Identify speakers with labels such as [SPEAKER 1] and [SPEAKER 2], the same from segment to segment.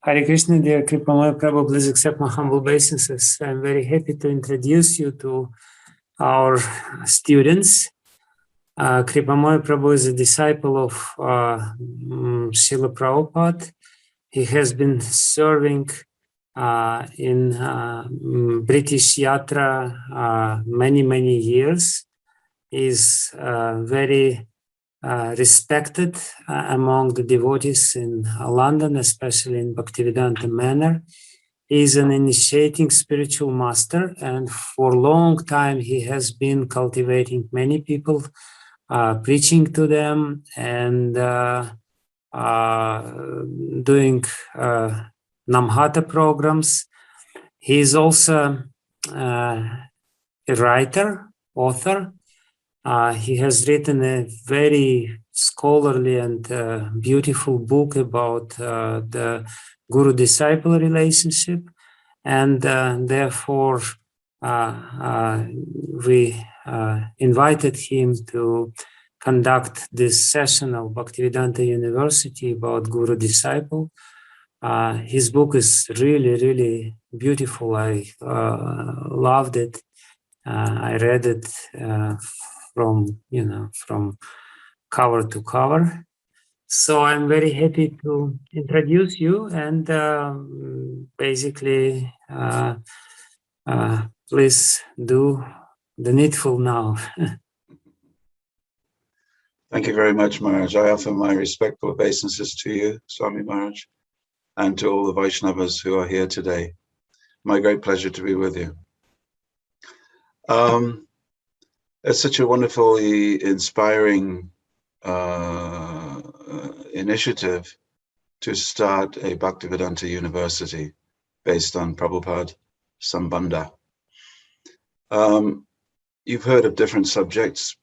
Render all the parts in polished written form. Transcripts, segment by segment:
[SPEAKER 1] Hare Krishna, dear Kripamoya Prabhu, please accept my humble obeisances. I'm very happy to introduce you to our students. Kripamoya Prabhu is a disciple of Srila Prabhupada. He has been serving in British Yatra many years. He's very respected among the devotees in London, especially in Bhaktivedanta manner. He is an initiating spiritual master, and for a long time he has been cultivating many people, preaching to them and doing Namhata programs. He is also a writer, author. He has written a very scholarly and beautiful book about the guru-disciple relationship, and therefore we invited him to conduct this session of Bhaktivedanta University about guru-disciple. His book is really beautiful. I loved it. I read it from cover to cover. So I'm very happy to introduce you and basically please do the needful now.
[SPEAKER 2] Thank you very much, Maharaj. I offer my respectful obeisances to you, Swami Maharaj, and to all the Vaishnavas who are here today. My great pleasure to be with you. It's such a wonderfully inspiring initiative to start a Bhaktivedanta University based on Prabhupada Sambandha. You've heard of different subjects.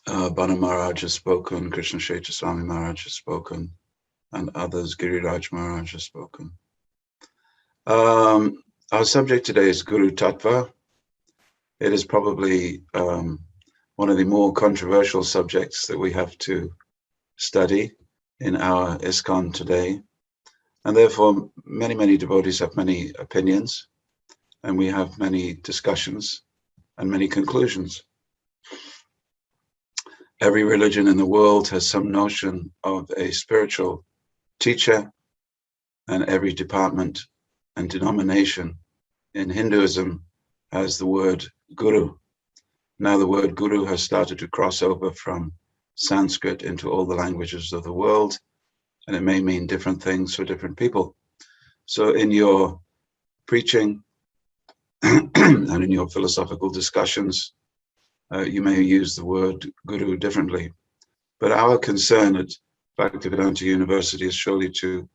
[SPEAKER 2] Bana Maharaj has spoken, Krishna Kshetra Swami Maharaj has spoken, and others, Giriraj Maharaj has spoken. Our subject today is Guru-tattva. It is probably one of the more controversial subjects that we have to study in our ISKCON today. And therefore, many devotees have many opinions, and we have many discussions and many conclusions. Every religion in the world has some notion of a spiritual teacher, and every department and denomination in Hinduism has the word guru. Now the word guru has started to cross over from Sanskrit into all the languages of the world, and it may mean different things for different people. So in your preaching and in your philosophical discussions, you may use the word guru differently. But our concern at Bhaktivedanta University is surely to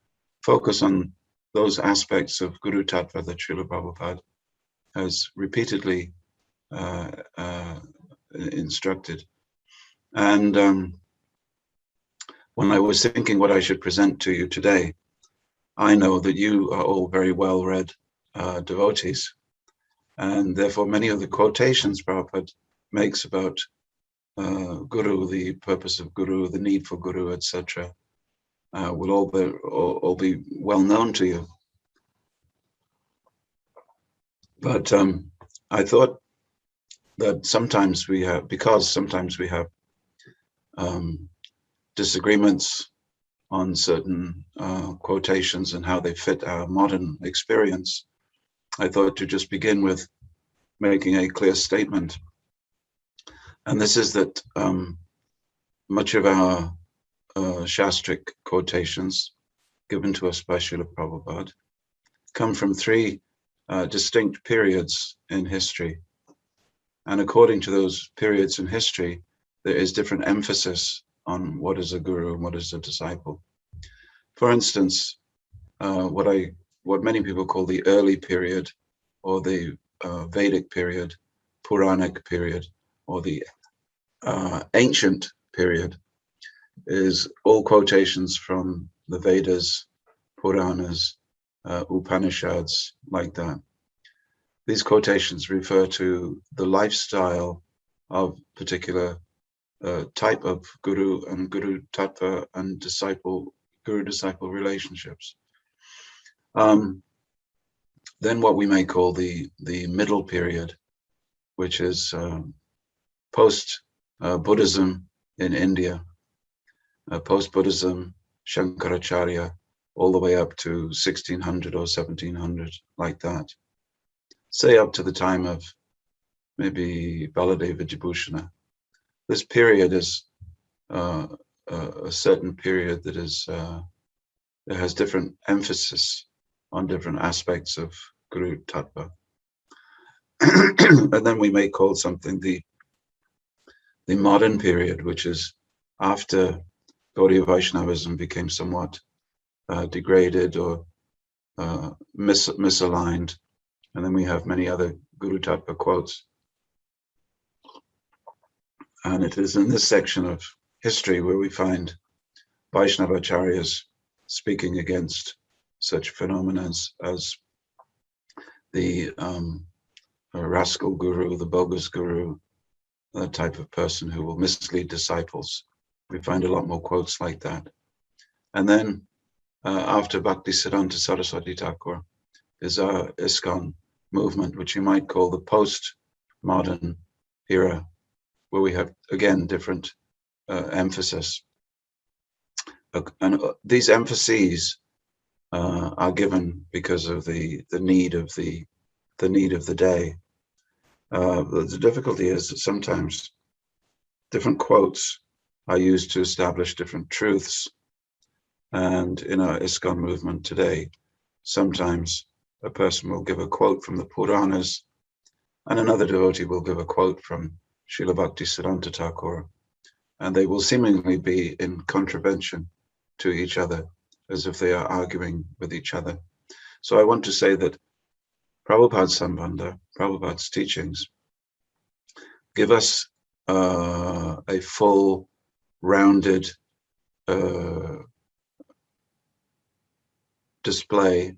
[SPEAKER 2] focus on those aspects of Guru-tattva that Srila Prabhupada has repeatedly instructed. And when I was thinking what I should present to you today, I know that you are all very well-read devotees, and therefore many of the quotations Prabhupada makes about Guru, the purpose of Guru, the need for Guru, etc., will all be well known to you. But I thought that sometimes we have disagreements on certain quotations and how they fit our modern experience. I thought to just begin with making a clear statement. And this is that much of our Shastric quotations given to us by Srila Prabhupada come from three distinct periods in history. And according to those periods in history, there is different emphasis on what is a guru and what is a disciple. For instance, what many people call the early period, or the Vedic period, Puranic period, or the ancient period, is all quotations from the Vedas, Puranas, Upanishads, like that. These quotations refer to the lifestyle of particular type of guru and guru-tattva and guru-disciple relationships. Then what we may call the middle period, which is post-Buddhism in India, post-Buddhism, Shankaracharya, all the way up to 1600 or 1700, like that. Say up to the time of maybe Baladeva Vijayabhushana. This period is a certain period that is it has different emphasis on different aspects of Guru-tattva. And then we may call something the modern period, which is after Gaudiya Vaishnavism became somewhat degraded or misaligned. And then we have many other Guru-tattva quotes. And it is in this section of history where we find Vaishnavacharyas speaking against such phenomena as the rascal guru, the bogus guru, that type of person who will mislead disciples. We find a lot more quotes like that. And then after Bhaktisiddhanta Saraswati Thakur is our ISKCON movement, which you might call the post-modern era, where we have, again, different emphasis. And these emphases are given because of the need of the day. The difficulty is that sometimes different quotes are used to establish different truths. And in our ISKCON movement today, sometimes a person will give a quote from the Puranas, and another devotee will give a quote from Srila Bhaktisiddhanta Thakur, and they will seemingly be in contravention to each other, as if they are arguing with each other. So I want to say that Prabhupada's Sambandha, Prabhupada's teachings, give us a full, rounded display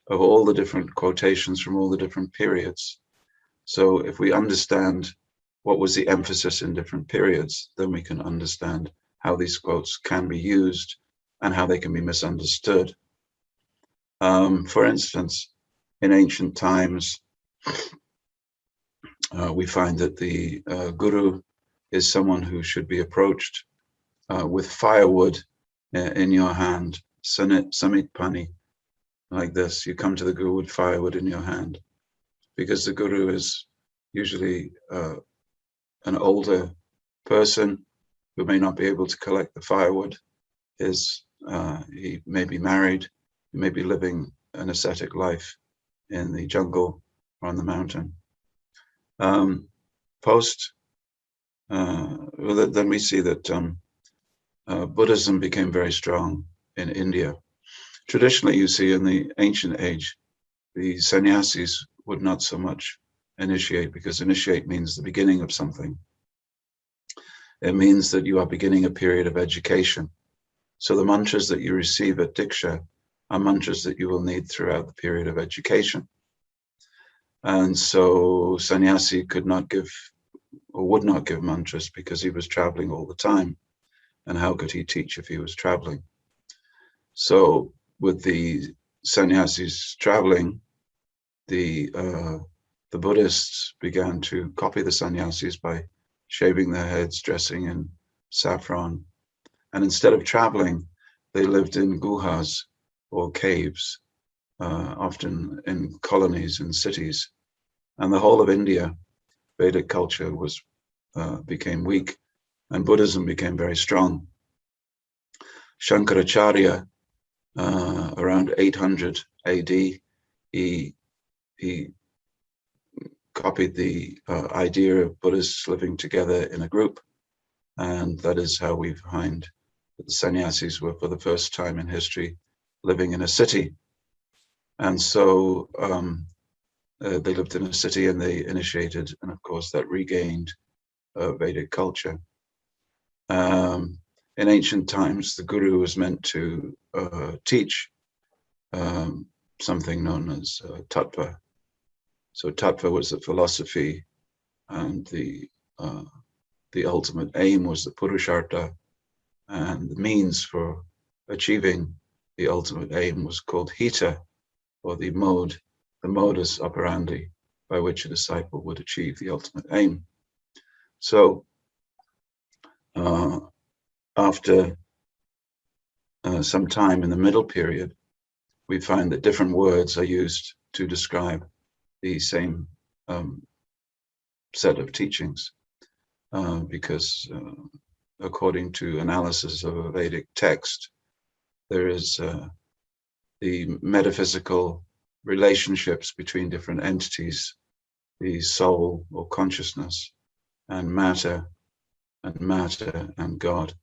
[SPEAKER 2] of all the different quotations from all the different periods. So if we understand what was the emphasis in different periods, then we can understand how these quotes can be used and how they can be misunderstood. For instance, in ancient times, we find that the guru is someone who should be approached with firewood in your hand, samit pani, like this. You come to the guru with firewood in your hand, because the guru is usually an older person who may not be able to collect the firewood. He may be married, he may be living an ascetic life in the jungle or on the mountain. Then we see that Buddhism became very strong in India. Traditionally, you see in the ancient age, the sannyasis would not so much initiate, because initiate means the beginning of something. It means that you are beginning a period of education. So the mantras that you receive at Diksha are mantras that you will need throughout the period of education. And so sannyasi could not give, or would not give mantras, because he was traveling all the time. And how could he teach if he was traveling? So with the sannyasis traveling, the Buddhists began to copy the sannyasis by shaving their heads, dressing in saffron. And instead of traveling, they lived in guhas or caves, often in colonies and cities. And the whole of India, Vedic culture became weak, and Buddhism became very strong. Shankaracharya, around 800 AD, he copied the idea of Buddhists living together in a group, and that is how we find that the sannyasis were, for the first time in history, living in a city. And so they lived in a city and they initiated, and of course that regained Vedic culture. In ancient times, the guru was meant to teach something known as tattva. So tattva was the philosophy, and the ultimate aim was the purushartha, and the means for achieving the ultimate aim was called hita, or the modus operandi by which a disciple would achieve the ultimate aim. So after some time in the middle period, we find that different words are used to describe the same set of teachings, because according to analysis of a Vedic text, there is the metaphysical relationships between different entities, the soul or consciousness, and matter and God.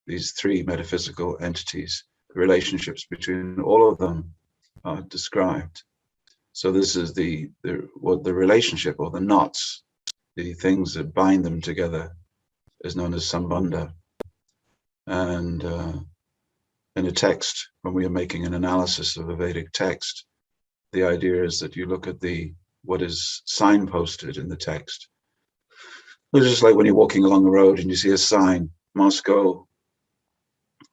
[SPEAKER 2] These three metaphysical entities, the relationships between all of them are described. So this is the relationship, or the knots, the things that bind them together, is known as sambandha. And in a text, when we are making an analysis of a Vedic text, the idea is that you look at what is signposted in the text. It's just like when you're walking along the road and you see a sign, Moscow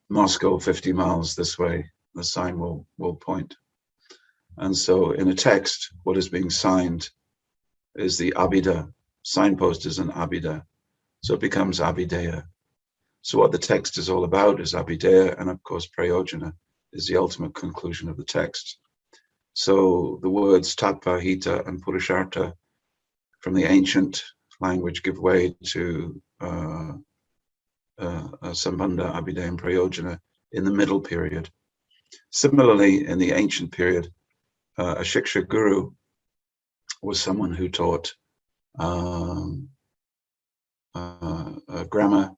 [SPEAKER 2] 50 miles this way, the sign will point. And so in a text, what is being signed is the abhida. Signpost is an abhida. So it becomes abhideya. So what the text is all about is abhideya, and of course prayojana is the ultimate conclusion of the text. So the words tattva, hita, and purushartha from the ancient language give way to sambandha, abhideya, and prayojana in the middle period. Similarly, in the ancient period, a shiksha guru was someone who taught grammar,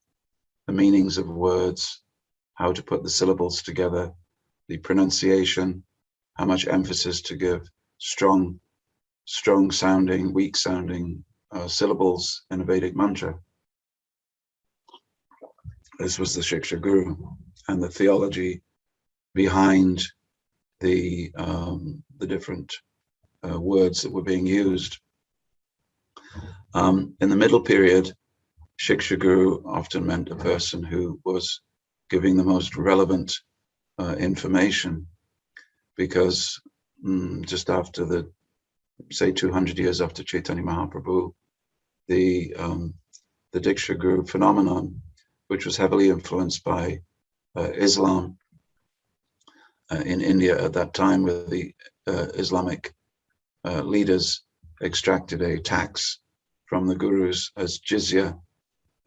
[SPEAKER 2] the meanings of words, how to put the syllables together, the pronunciation, how much emphasis to give, strong sounding, weak sounding syllables in a Vedic mantra. This was the shiksha guru, and the theology behind the different words that were being used. In the middle period, shiksha guru often meant a person who was giving the most relevant information, because just after say 200 years after Chaitanya Mahaprabhu, the Diksha Guru phenomenon, which was heavily influenced by Islam in India at that time, where the Islamic leaders extracted a tax from the gurus as jizya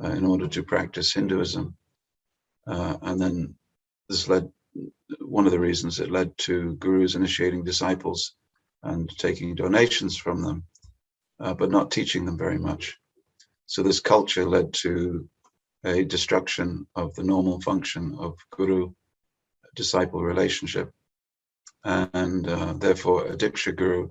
[SPEAKER 2] in order to practice Hinduism. And then this one of the reasons it led to gurus initiating disciples and taking donations from them, but not teaching them very much. So this culture led to a destruction of the normal function of guru-disciple relationship. And therefore a Diksha guru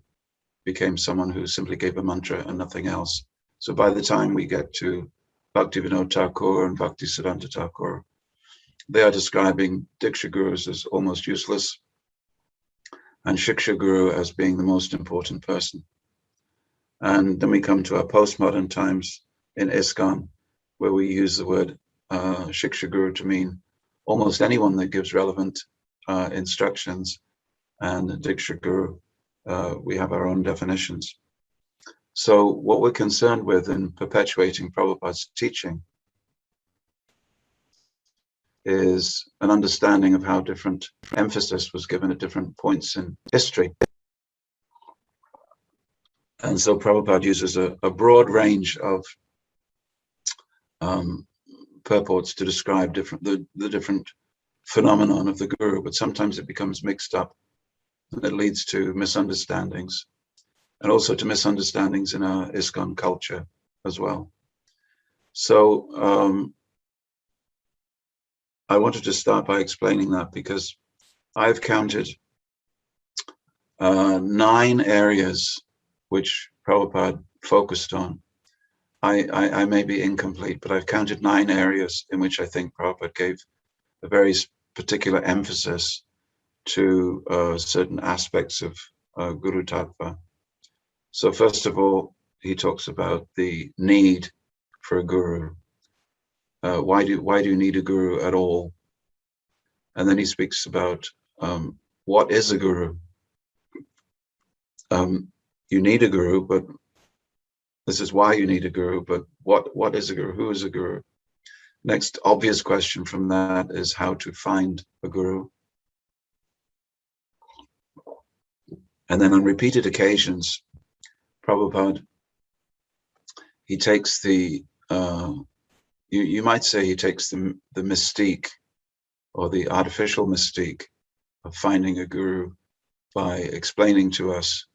[SPEAKER 2] became someone who simply gave a mantra and nothing else. So by the time we get to Bhaktivinoda Thakur and Bhaktisiddhanta Thakur, they are describing Diksha gurus as almost useless, and Shiksha guru as being the most important person. And then we come to our postmodern times in ISKCON, where we use the word Shiksha guru to mean almost anyone that gives relevant instructions, and Diksha guru, we have our own definitions. So what we're concerned with in perpetuating Prabhupada's teaching is an understanding of how different emphasis was given at different points in history. And so Prabhupada uses a broad range of purports to describe the different phenomenon of the guru, but sometimes it becomes mixed up, and it leads to misunderstandings, and also to misunderstandings in our ISKCON culture as well. So I wanted to start by explaining that, because I've counted 9 areas which Prabhupada focused on. I may be incomplete, but I've counted 9 areas in which I think Prabhupada gave a very particular emphasis to certain aspects of Guru-tattva. So first of all, he talks about the need for a guru. Why do you need a guru at all? And then he speaks about what is a guru. you need a guru, but this is why you need a guru, but what is a guru? Who is a guru? Next obvious question from that is how to find a guru. And then on repeated occasions, Prabhupada, he takes the, you might say he takes the mystique or the artificial mystique of finding a guru by explaining to us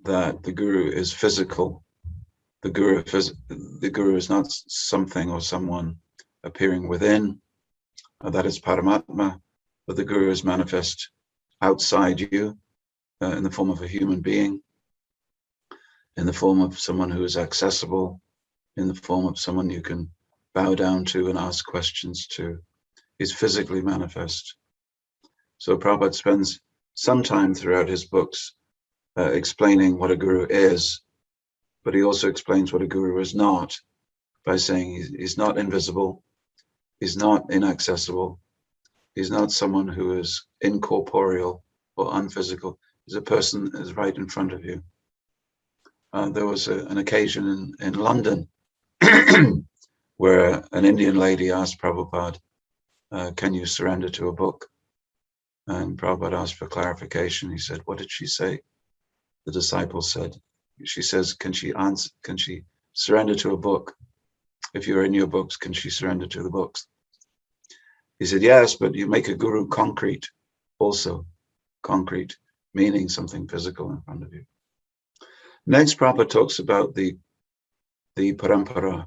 [SPEAKER 2] that the guru is physical. The guru is not something or someone appearing within, that is Paramatma, but the guru is manifest outside you in the form of a human being, in the form of someone who is accessible, in the form of someone you can bow down to and ask questions to. He's physically manifest. So Prabhupada spends some time throughout his books explaining what a guru is, but he also explains what a guru is not by saying he's not invisible, he's not inaccessible, he's not someone who is incorporeal or unphysical. He's a person that is right in front of you. There was an occasion in London where an Indian lady asked Prabhupada, can you surrender to a book? And Prabhupada asked for clarification. He said, what did she say? The disciple said, she says, can she surrender to a book? If you're in your books, can she surrender to the books? He said, yes, but you make a guru concrete also. Concrete, meaning something physical in front of you. Next, Prabhupada talks about the parampara,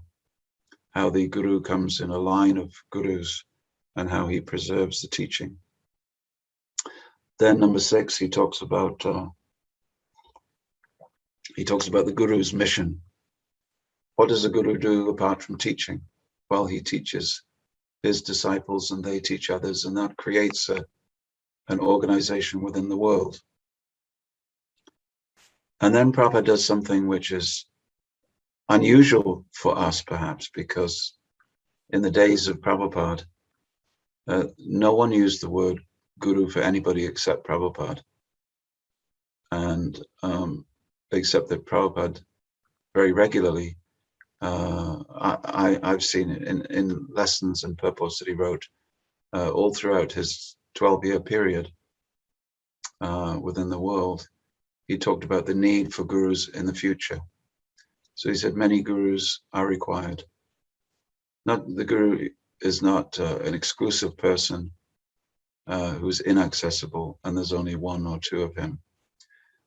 [SPEAKER 2] how the guru comes in a line of gurus and how he preserves the teaching. Then number 6, he talks about the guru's mission. What does a guru do apart from teaching? Well, he teaches his disciples and they teach others, and that creates an organization within the world. And then Prabhupada does something which is unusual for us, perhaps, because in the days of Prabhupada, no one used the word guru for anybody except Prabhupada. And except that Prabhupada very regularly, I've seen it in lessons and purports that he wrote all throughout his 12-year period within the world. He talked about the need for gurus in the future. So he said many gurus are required. The guru is not an exclusive person who's inaccessible and there's only one or two of him,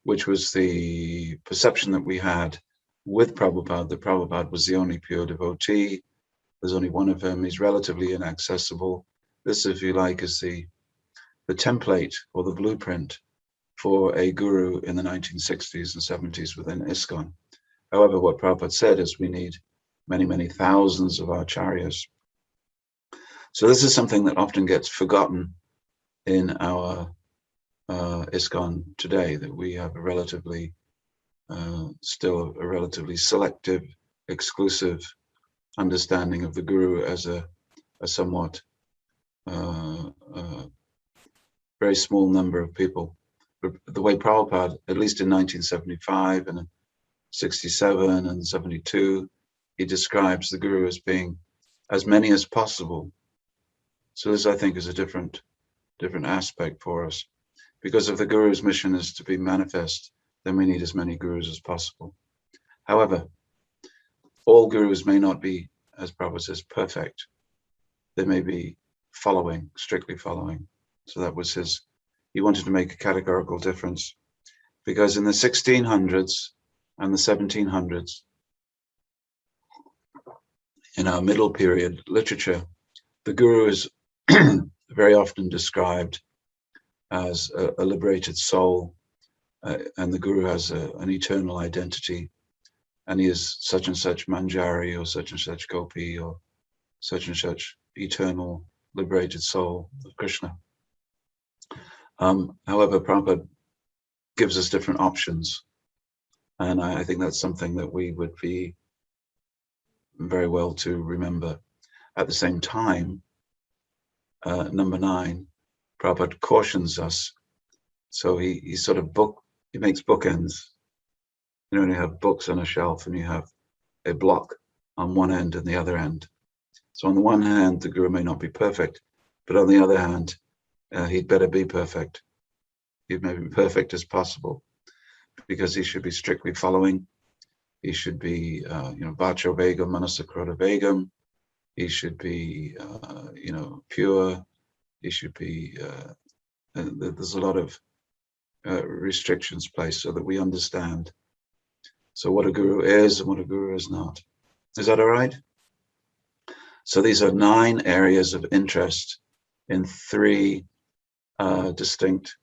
[SPEAKER 2] which was the perception that we had with Prabhupada, that Prabhupada was the only pure devotee. There's only one of him. He's relatively inaccessible. This, if you like, is the template or the blueprint for a guru in the 1960s and 70s within ISKCON. However, what Prabhupada said is we need many, many thousands of acharyas. So this is something that often gets forgotten in our ISKCON today, that we have a relatively, still a relatively selective, exclusive understanding of the guru as a somewhat very small number of people. The way Prabhupada, at least in 1975 and 67 and 72, he describes the guru as being as many as possible. So this, I think, is a different aspect for us. Because if the guru's mission is to be manifest, then we need as many gurus as possible. However, all gurus may not be, as Prabhupada says, perfect. They may be following, strictly following. So that was he wanted to make a categorical difference. Because in the 1600s and the 1700s, in our middle period literature, the guru is very often described as a liberated soul, and the guru has an eternal identity, and he is such and such manjari or such and such gopi or such and such eternal liberated soul of Krishna. However, Prabhupada gives us different options, and I think that's something that we would be very well to remember. At the same time, number 9, Prabhupada cautions us. So he sort of He makes bookends. You know, you have books on a shelf and you have a block on one end and the other end. So on the one hand, the Guru may not be perfect, but on the other hand, he'd better be perfect. He may be perfect as possible, because he should be strictly following. He should be, Vacho Begam, Manasakrota Begam. He should be, pure. He should be, there's a lot of restrictions placed so that we understand. So what a guru is and what a guru is not. Is that all right? So these are 9 areas of interest in 3 distinct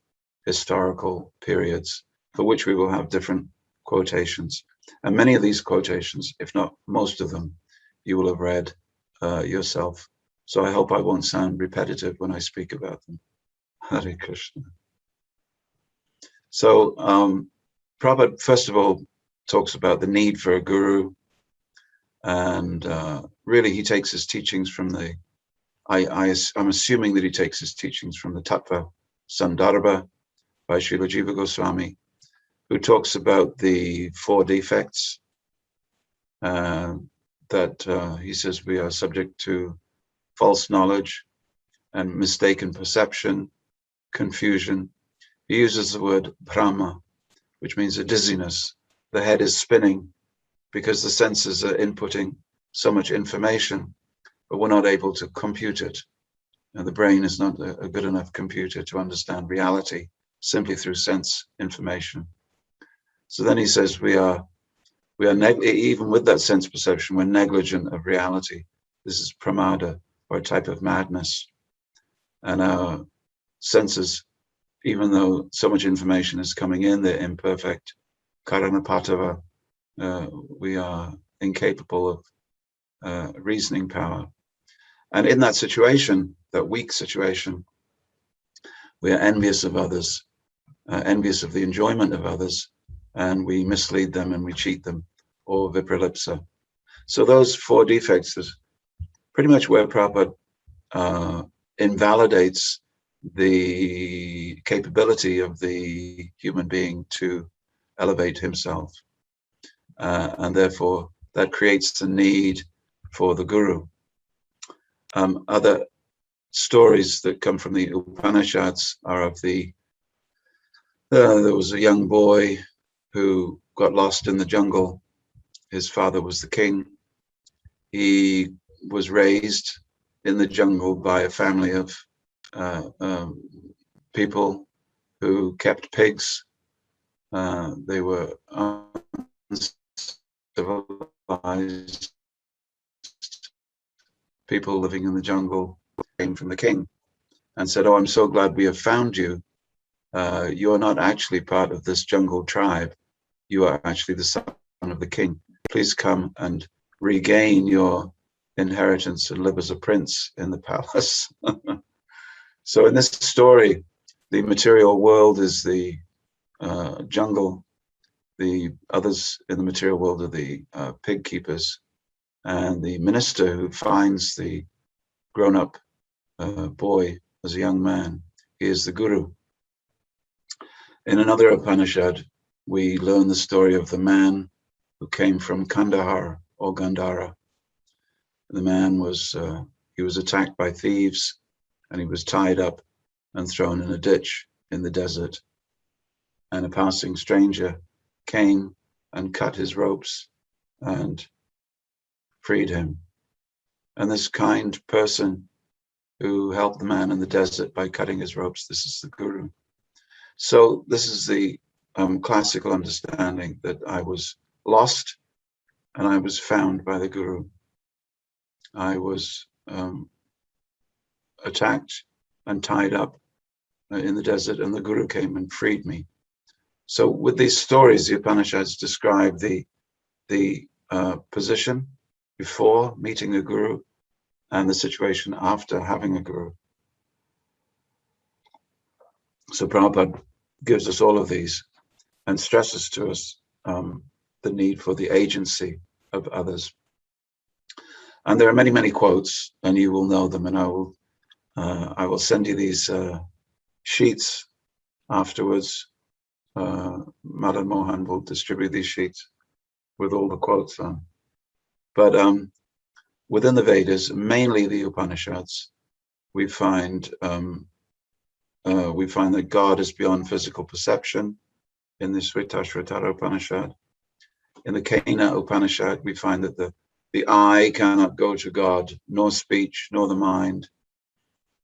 [SPEAKER 2] historical periods, for which we will have different quotations. And many of these quotations, if not most of them, you will have read yourself. So I hope I won't sound repetitive when I speak about them. Hare Krishna. So Prabhupada, first of all, talks about the need for a guru. And really, he takes his teachings from the, I'm assuming that he takes his teachings from the Tattva Sandarbha by Srila Jiva Goswami, who talks about the 4 defects that he says we are subject to: false knowledge and mistaken perception, confusion. He uses the word Brahma, which means a dizziness. The head is spinning because the senses are inputting so much information, but we're not able to compute it. And the brain is not a good enough computer to understand reality simply through sense information. So then he says we are even with that sense perception, we're negligent of reality. This is pramada, or a type of madness. And our senses, even though so much information is coming in, they're imperfect. Karanapatava, we are incapable of reasoning power. And in that situation, that weak situation, we are envious of others, envious of the enjoyment of others, and we mislead them and we cheat them, or vipralipsa. So those 4 defects is pretty much where Prabhupada invalidates the capability of the human being to elevate himself. And therefore, that creates the need for the guru. Other stories that come from the Upanishads are of there was a young boy who got lost in the jungle. His father was the king. He was raised in the jungle by a family of people who kept pigs. They were uncivilized people living in the jungle. Came from the king and said, "Oh, I'm so glad we have found you. You are not actually part of this jungle tribe. You are actually the son of the king. Please come and regain your inheritance and live as a prince in the palace." So in this story, the material world is the jungle. The others in the material world are the pig keepers. And the minister who finds the grown-up boy as a young man, he is the guru. In another Upanishad, we learn the story of the man who came from Kandahar or Gandhara. The man was attacked by thieves, and he was tied up and thrown in a ditch in the desert. And a passing stranger came and cut his ropes and freed him. And this kind person who helped the man in the desert by cutting his ropes, this is the guru. So this is the classical understanding that I was lost and I was found by the guru. I was attacked and tied up in the desert, and the guru came and freed me. So with these stories, the Upanishads describe the position before meeting a guru and the situation after having a guru. So Prabhupada gives us all of these and stresses to us the need for the agency of others. And there are many, many quotes, and you will know them, and I will send you these sheets afterwards Madan Mohan will distribute these sheets with all the quotes on. But within the Vedas, mainly the Upanishads, we find that God is beyond physical perception in the Sritashvatara Upanishad. In the Kena Upanishad, we find that the eye cannot go to God, nor speech, nor the mind.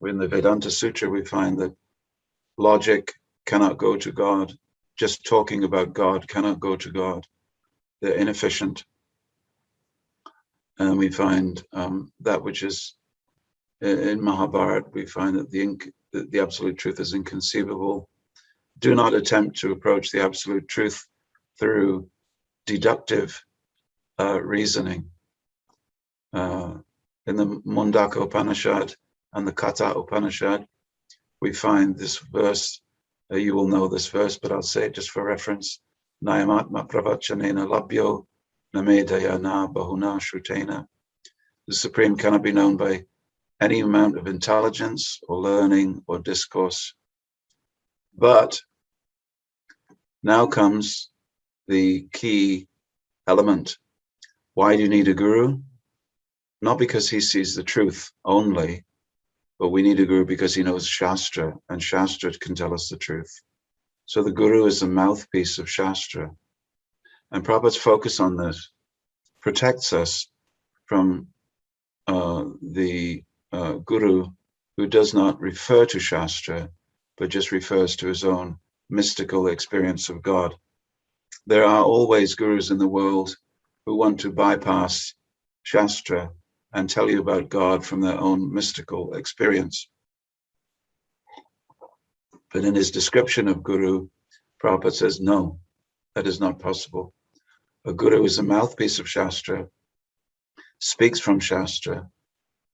[SPEAKER 2] In the Vedanta Sutra, we find that logic cannot go to God. Just talking about God cannot go to God. They're inefficient. And we find that which is in Mahabharata, we find that the absolute truth is inconceivable. Do not attempt to approach the absolute truth through deductive reasoning. In the Mundaka Upanishad and the Katha Upanishad, we find this verse. You will know this verse, but I'll say it just for reference. Nayamatma pravachanena labhyo namedaya na bahuna shrutena. The Supreme cannot be known by any amount of intelligence or learning or discourse. But now comes the key element. Why do you need a guru? Not because he sees the truth only, but we need a guru because he knows Shastra, and Shastra can tell us the truth. So the guru is the mouthpiece of Shastra. And Prabhupada's focus on this protects us from the guru who does not refer to Shastra, but just refers to his own mystical experience of God. There are always gurus in the world who want to bypass Shastra and tell you about God from their own mystical experience. But in his description of Guru, Prabhupada says, no, that is not possible. A Guru is a mouthpiece of Shastra, speaks from Shastra,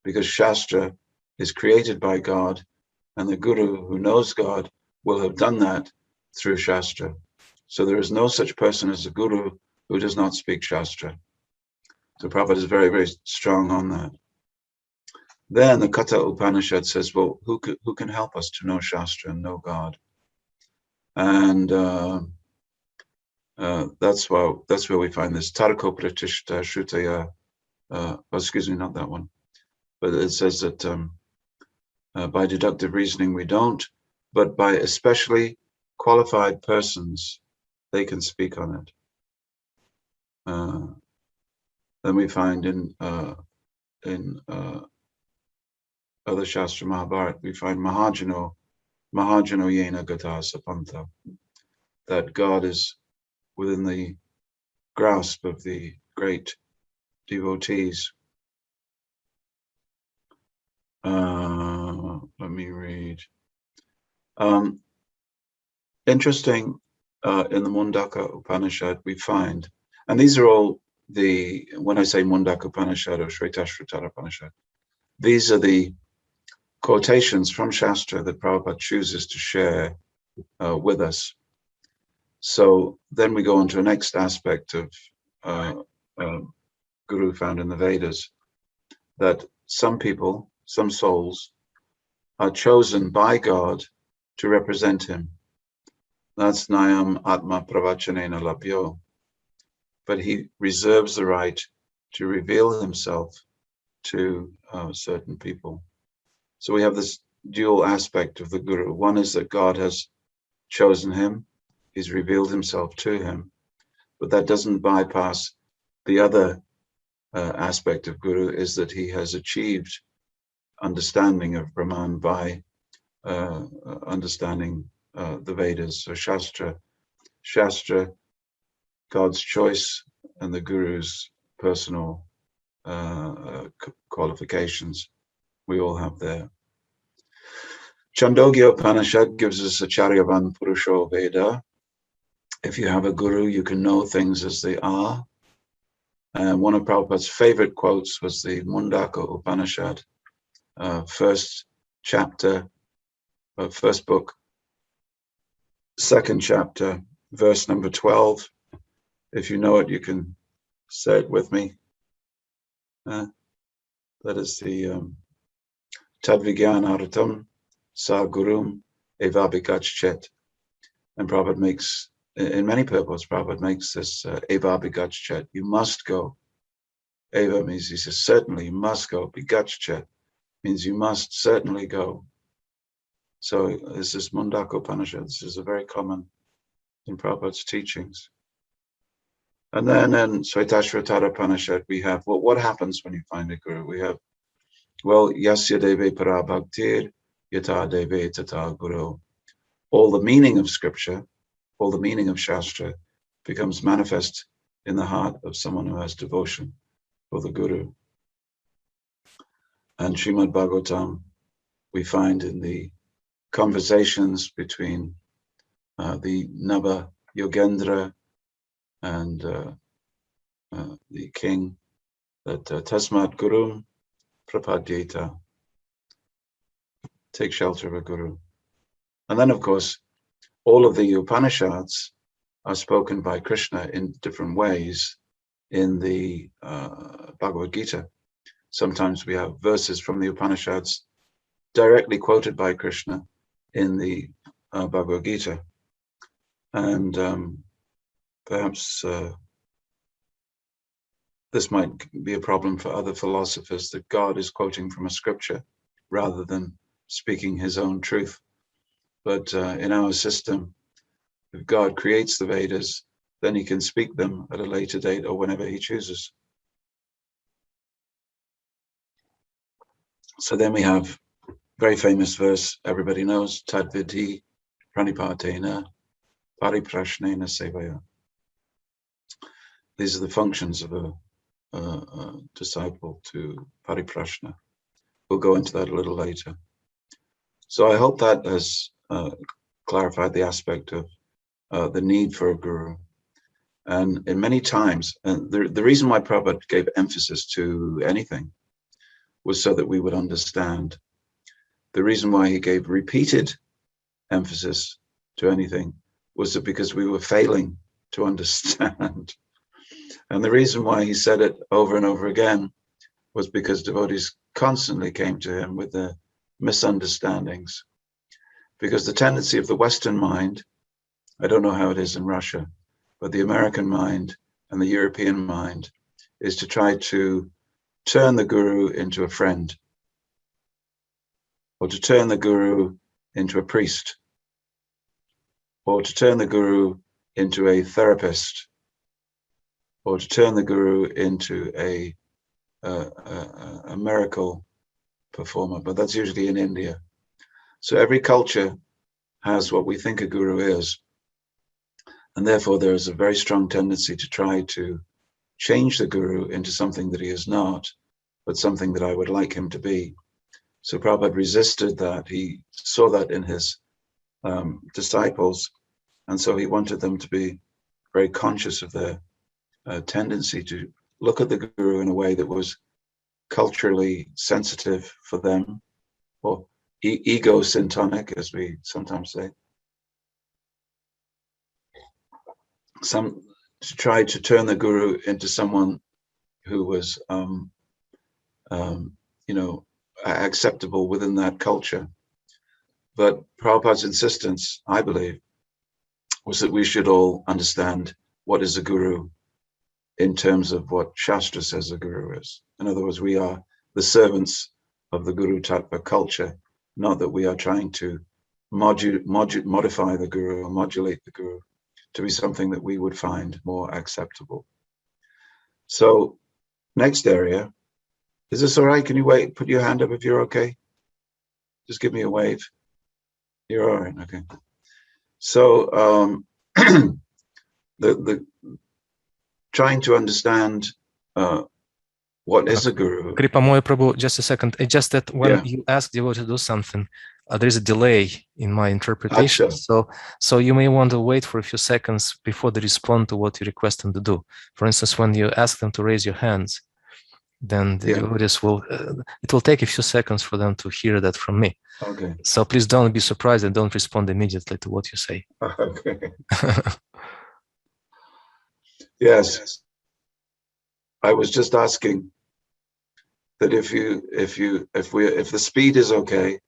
[SPEAKER 2] because Shastra is created by God, and the Guru who knows God will have done that through Shastra. So there is no such person as a Guru who does not speak Shastra. So Prabhupada is very, very strong on that. Then the Katha Upanishad says, well, who can help us to know Shastra and know God? And that's where we find this Tarko Pratishta Shrutaya. Excuse me, not that one. But it says that by deductive reasoning we don't, but by especially qualified persons, they can speak on it. Then we find in other Shastra Mahabharata, we find Mahajano Yena Gata Sapanta, that God is within the grasp of the great devotees. Let me read. Interesting, in the Mundaka Upanishad, we find, and these are all when I say Mundaka Upanishad or Sritashvatara Upanishad, these are the quotations from Shastra that Prabhupada chooses to share with us. So then we go on to the next aspect of Guru found in the Vedas, that some people, some souls, are chosen by God to represent him. That's Nayam Atma Pravachanena Labhyo. But he reserves the right to reveal himself to certain people. So we have this dual aspect of the Guru. One is that God has chosen him, he's revealed himself to him, but that doesn't bypass the other aspect of Guru, is that he has achieved understanding of Brahman by understanding the Vedas. So Shastra, God's choice, and the Guru's personal qualifications, we all have there. Chandogya Upanishad gives us Acharyavan Purusho Veda. If you have a Guru, you can know things as they are. And one of Prabhupada's favorite quotes was the Mundaka Upanishad, first chapter, first book, second chapter, verse number 12. If you know it, you can say it with me. That is the Tadvigyanartam Sa Gurum Evabhikach Chet. And Prabhupada makes, in many purports, Prabhupada makes this eva bigachchet, you must go. Eva means, he says, certainly you must go. Bigachchet means you must certainly go. So this is Mundaka Upanishad. This is a very common in Prabhupada's teachings. And then in Svetashvatara Upanishad, we have, well, what happens when you find a guru? We have, well, Yasya Deve Para Bhaktir, Yata Deve Tata Guru. All the meaning of scripture, all the meaning of Shastra becomes manifest in the heart of someone who has devotion for the Guru. And Srimad Bhagavatam, we find in the conversations between the Nava Yogendra and the king, that Tasmat Guru Prapadyeta, take shelter of a Guru. And then, of course, all of the Upanishads are spoken by Krishna in different ways in the Bhagavad Gita. Sometimes we have verses from the Upanishads directly quoted by Krishna in the Bhagavad Gita. And perhaps this might be a problem for other philosophers, that God is quoting from a scripture rather than speaking his own truth. But in our system, if God creates the Vedas, then he can speak them at a later date or whenever he chooses. So then we have a very famous verse everybody knows, Tadvidhi Pranipatena Pariprashnena Sevaya. These are the functions of a disciple to Pariprashna. We'll go into that a little later. So I hope that has clarified the aspect of the need for a guru. And in many times, and the reason why Prabhupada gave emphasis to anything was so that we would understand. The reason why he gave repeated emphasis to anything was that because we were failing to understand. And the reason why he said it over and over again was because devotees constantly came to him with their misunderstandings. Because the tendency of the Western mind, I don't know how it is in Russia, but the American mind and the European mind is to try to turn the guru into a friend, or to turn the guru into a priest, or to turn the guru into a therapist, or to turn the guru into a miracle performer. But that's usually in India. So every culture has what we think a guru is. And therefore there is a very strong tendency to try to change the guru into something that he is not, but something that I would like him to be. So Prabhupada resisted that. He saw that in his disciples. And so he wanted them to be very conscious of their tendency to look at the guru in a way that was culturally sensitive for them, or ego-syntonic, as we sometimes say. Some to try to turn the guru into someone who was, acceptable within that culture. But Prabhupada's insistence, I believe, was that we should all understand what is a guru in terms of what Shastra says a guru is. In other words, we are the servants of the Guru-tattva culture, not that we are trying to modify the guru or modulate the guru to be something that we would find more acceptable. So next area, is this all right? Can you wait? Put your hand up if you're okay. Just give me a wave. You're all right, okay. So the trying to understand what is a guru.
[SPEAKER 3] Kripamoya Prabhu, just a second. It's just that when you ask devotee to do something, there is a delay in my interpretation.
[SPEAKER 2] Achha.
[SPEAKER 3] So you may want to wait for a few seconds before they respond to what you request them to do. For instance, when you ask them to raise your hands, then the devotees will, it will take a few seconds for them to hear that from me.
[SPEAKER 2] Okay.
[SPEAKER 3] So please don't be surprised and don't respond immediately to what you say.
[SPEAKER 2] Okay. Yes. I was just asking that if the speed is okay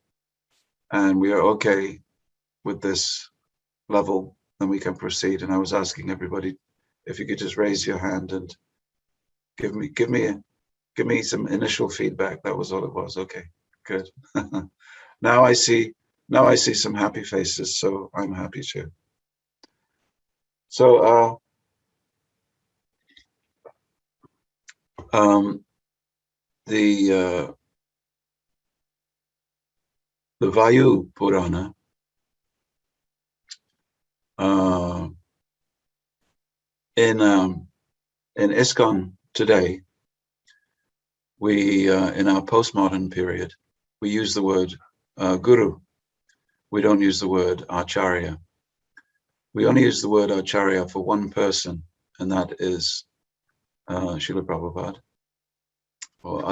[SPEAKER 2] and we are okay with this level, then we can proceed. And I was asking everybody if you could just raise your hand and give me some initial feedback. That was all it was. Okay, good. Now I see some happy faces, so I'm happy too. So the Vayu Purana in ISKCON today, we in our postmodern period, we use the word guru. We don't use the word acharya. We only use the word acharya for one person, and that is Srila Prabhupada or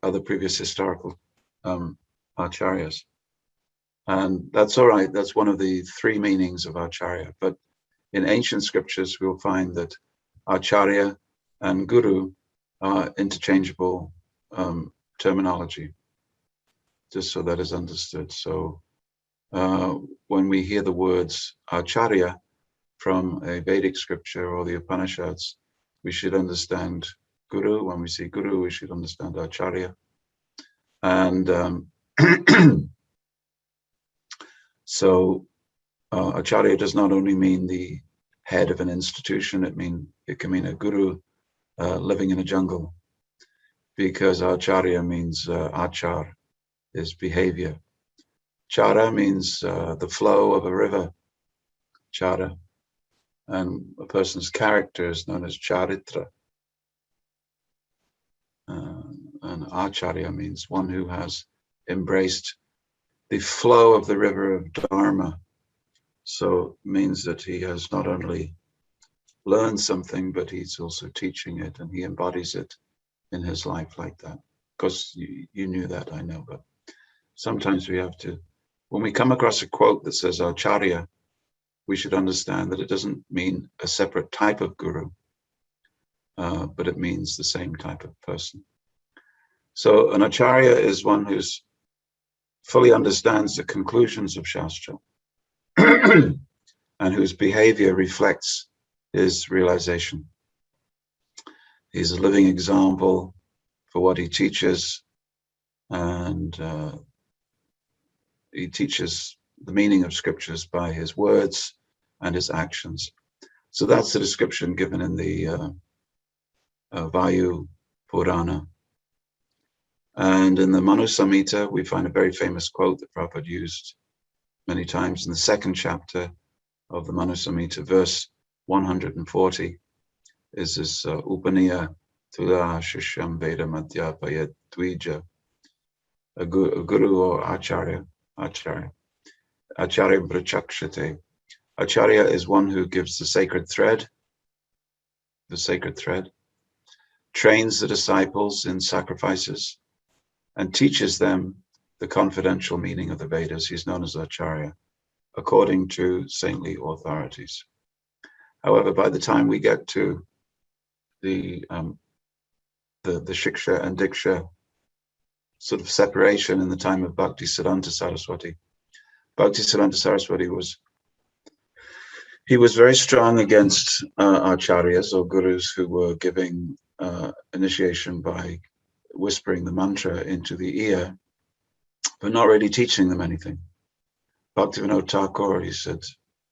[SPEAKER 2] other previous historical acharyas. And that's all right. That's one of the three meanings of acharya. But in ancient scriptures, we'll find that acharya and guru are interchangeable terminology, just so that is understood. So when we hear the words acharya from a Vedic scripture or the Upanishads, we should understand guru. When we see guru, we should understand acharya. And so acharya does not only mean the head of an institution, it can mean a guru living in a jungle, because acharya means achar is behavior. Chara means the flow of a river, chara, and a person's character is known as charitra. And acharya means one who has embraced the flow of the river of Dharma. So it means that he has not only learned something, but he's also teaching it, and he embodies it in his life like that. Of course, you knew that, I know, but sometimes we have to, when we come across a quote that says acharya, we should understand that it doesn't mean a separate type of guru, but it means the same type of person. So an acharya is one who's fully understands the conclusions of Shastra and whose behavior reflects his realization. He's a living example for what he teaches, and he teaches the meaning of scriptures by his words and his actions. So that's the description given in the Vayu Purana. And in the Manu Samhita, we find a very famous quote that Prabhupada used many times in the second chapter of the Manu Samhita, verse 140, is this Upaniya Tula Shisham Veda Madhyapayat Dvija, a guru or acharya Brachakshate. Acharya is one who gives the sacred thread, trains the disciples in sacrifices, and teaches them the confidential meaning of the Vedas. He's known as Acharya, according to saintly authorities. However, by the time we get to the Shiksha and Diksha sort of separation in the time of Bhaktisiddhanta Saraswati, Bhaktisiddhanta Saraswati was very strong against acharyas or gurus who were giving initiation by whispering the mantra into the ear, but not really teaching them anything. Bhaktivinoda Thakur, he said,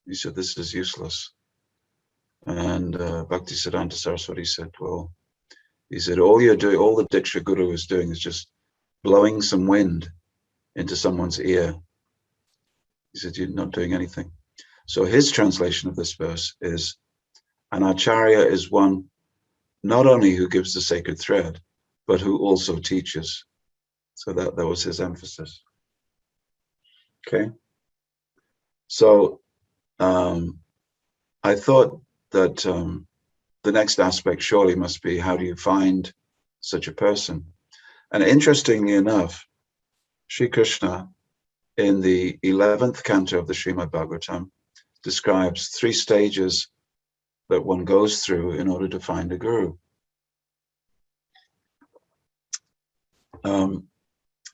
[SPEAKER 2] this is useless. And Bhaktisiddhanta Saraswati said, well, he said, all the Diksha Guru is doing is just blowing some wind into someone's ear. He said, you're not doing anything. So his translation of this verse is, an acharya is one not only who gives the sacred thread, but who also teaches. So that was his emphasis. Okay. So I thought that the next aspect surely must be, how do you find such a person? And interestingly enough, Sri Krishna in the 11th canto of the Srimad Bhagavatam describes 3 stages that one goes through in order to find a guru.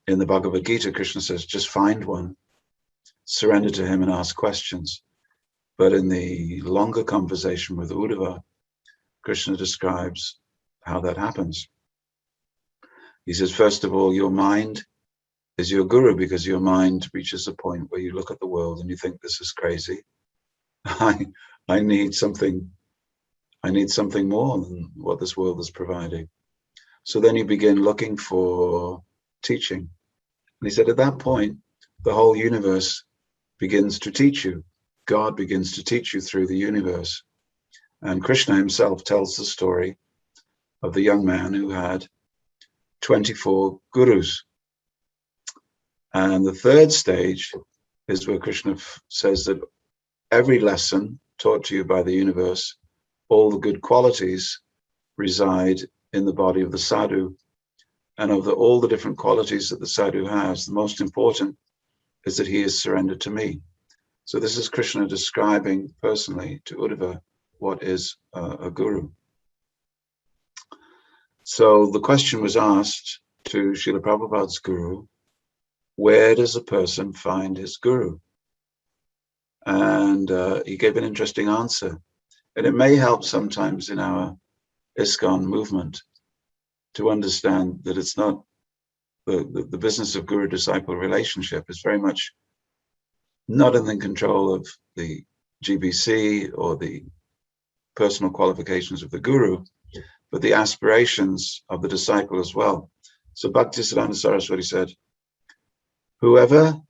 [SPEAKER 2] In the Bhagavad Gita, Krishna says, just find one, surrender to him and ask questions. But in the longer conversation with Uddhava, Krishna describes how that happens. He says, first of all, your mind is your guru, because your mind reaches a point where you look at the world and you think, this is crazy. I need something more than what this world is providing. So then you begin looking for teaching. And he said, at that point, the whole universe begins to teach you. God begins to teach you through the universe. And Krishna himself tells the story of the young man who had 24 gurus. And the third stage is where Krishna says that every lesson taught to you by the universe, all the good qualities reside in the body of the sadhu. And of all the different qualities that the sadhu has, the most important is that he is surrendered to me. So this is Krishna describing personally to Uddhava what is a guru. So the question was asked to Srila Prabhupada's guru, where does a person find his guru? And he gave an interesting answer. And it may help sometimes in our ISKCON movement to understand that it's not the business of guru-disciple relationship is very much not in the control of the GBC or the personal qualifications of the guru, but the aspirations of the disciple as well. So Bhaktisiddhanta Saraswati said, whoever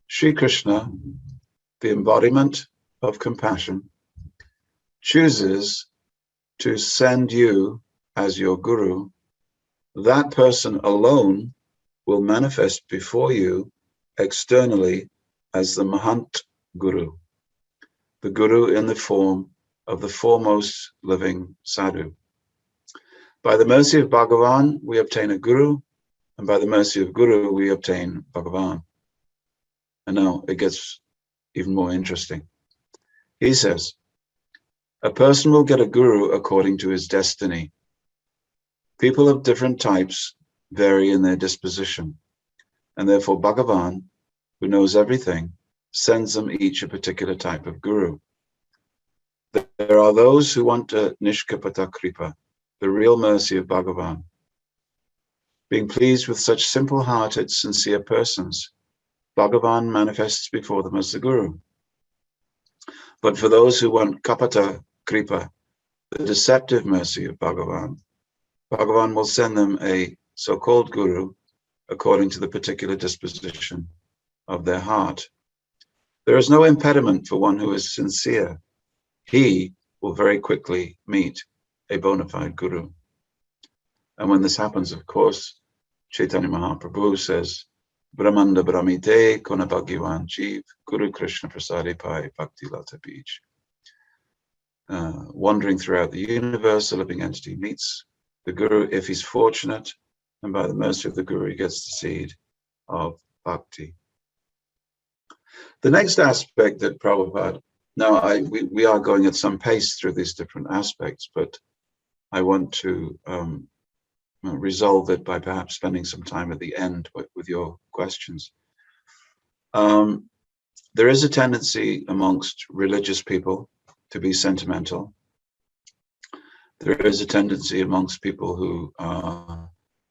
[SPEAKER 2] Sri Krishna, the embodiment of compassion, chooses to send you as your guru, that person alone will manifest before you externally as the Mahant Guru, the guru in the form of the foremost living sadhu. By the mercy of Bhagavan, we obtain a guru, and by the mercy of guru, we obtain Bhagavan. And now it gets even more interesting. He says, a person will get a guru according to his destiny. People of different types vary in their disposition, and therefore Bhagavan, who knows everything, sends them each a particular type of guru. There are those who want a Nishkapata Kripa, the real mercy of Bhagavan. Being pleased with such simple-hearted, sincere persons, Bhagavan manifests before them as the guru. But for those who want Kapata Kripa, the deceptive mercy of Bhagavan, Bhagavan will send them a so-called guru according to the particular disposition of their heart. There is no impediment for one who is sincere. He will very quickly meet a bona fide guru. And when this happens, of course, Chaitanya Mahaprabhu says, Brahmanda Brahmite Kona Bhagwan Jeev Guru Krishna Prasadi Pai Bhakti Lata Beach. Wandering throughout the universe, a living entity meets the guru if he's fortunate, and by the mercy of the guru, he gets the seed of bhakti. The next aspect that Prabhupada, now we are going at some pace through these different aspects, but I want to resolve it by perhaps spending some time at the end with your questions. There is a tendency amongst religious people to be sentimental. There is a tendency amongst people who are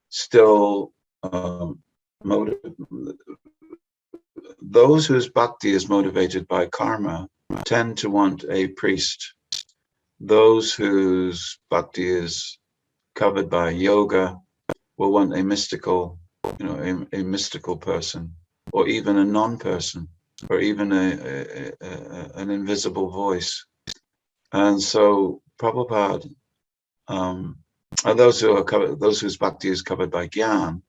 [SPEAKER 2] still those whose bhakti is motivated by karma tend to want a priest. Those whose bhakti is covered by yoga will want a mystical, a mystical person, or even a non-person, or even an invisible voice. And so Prabhupada, and those whose bhakti is covered by jnana,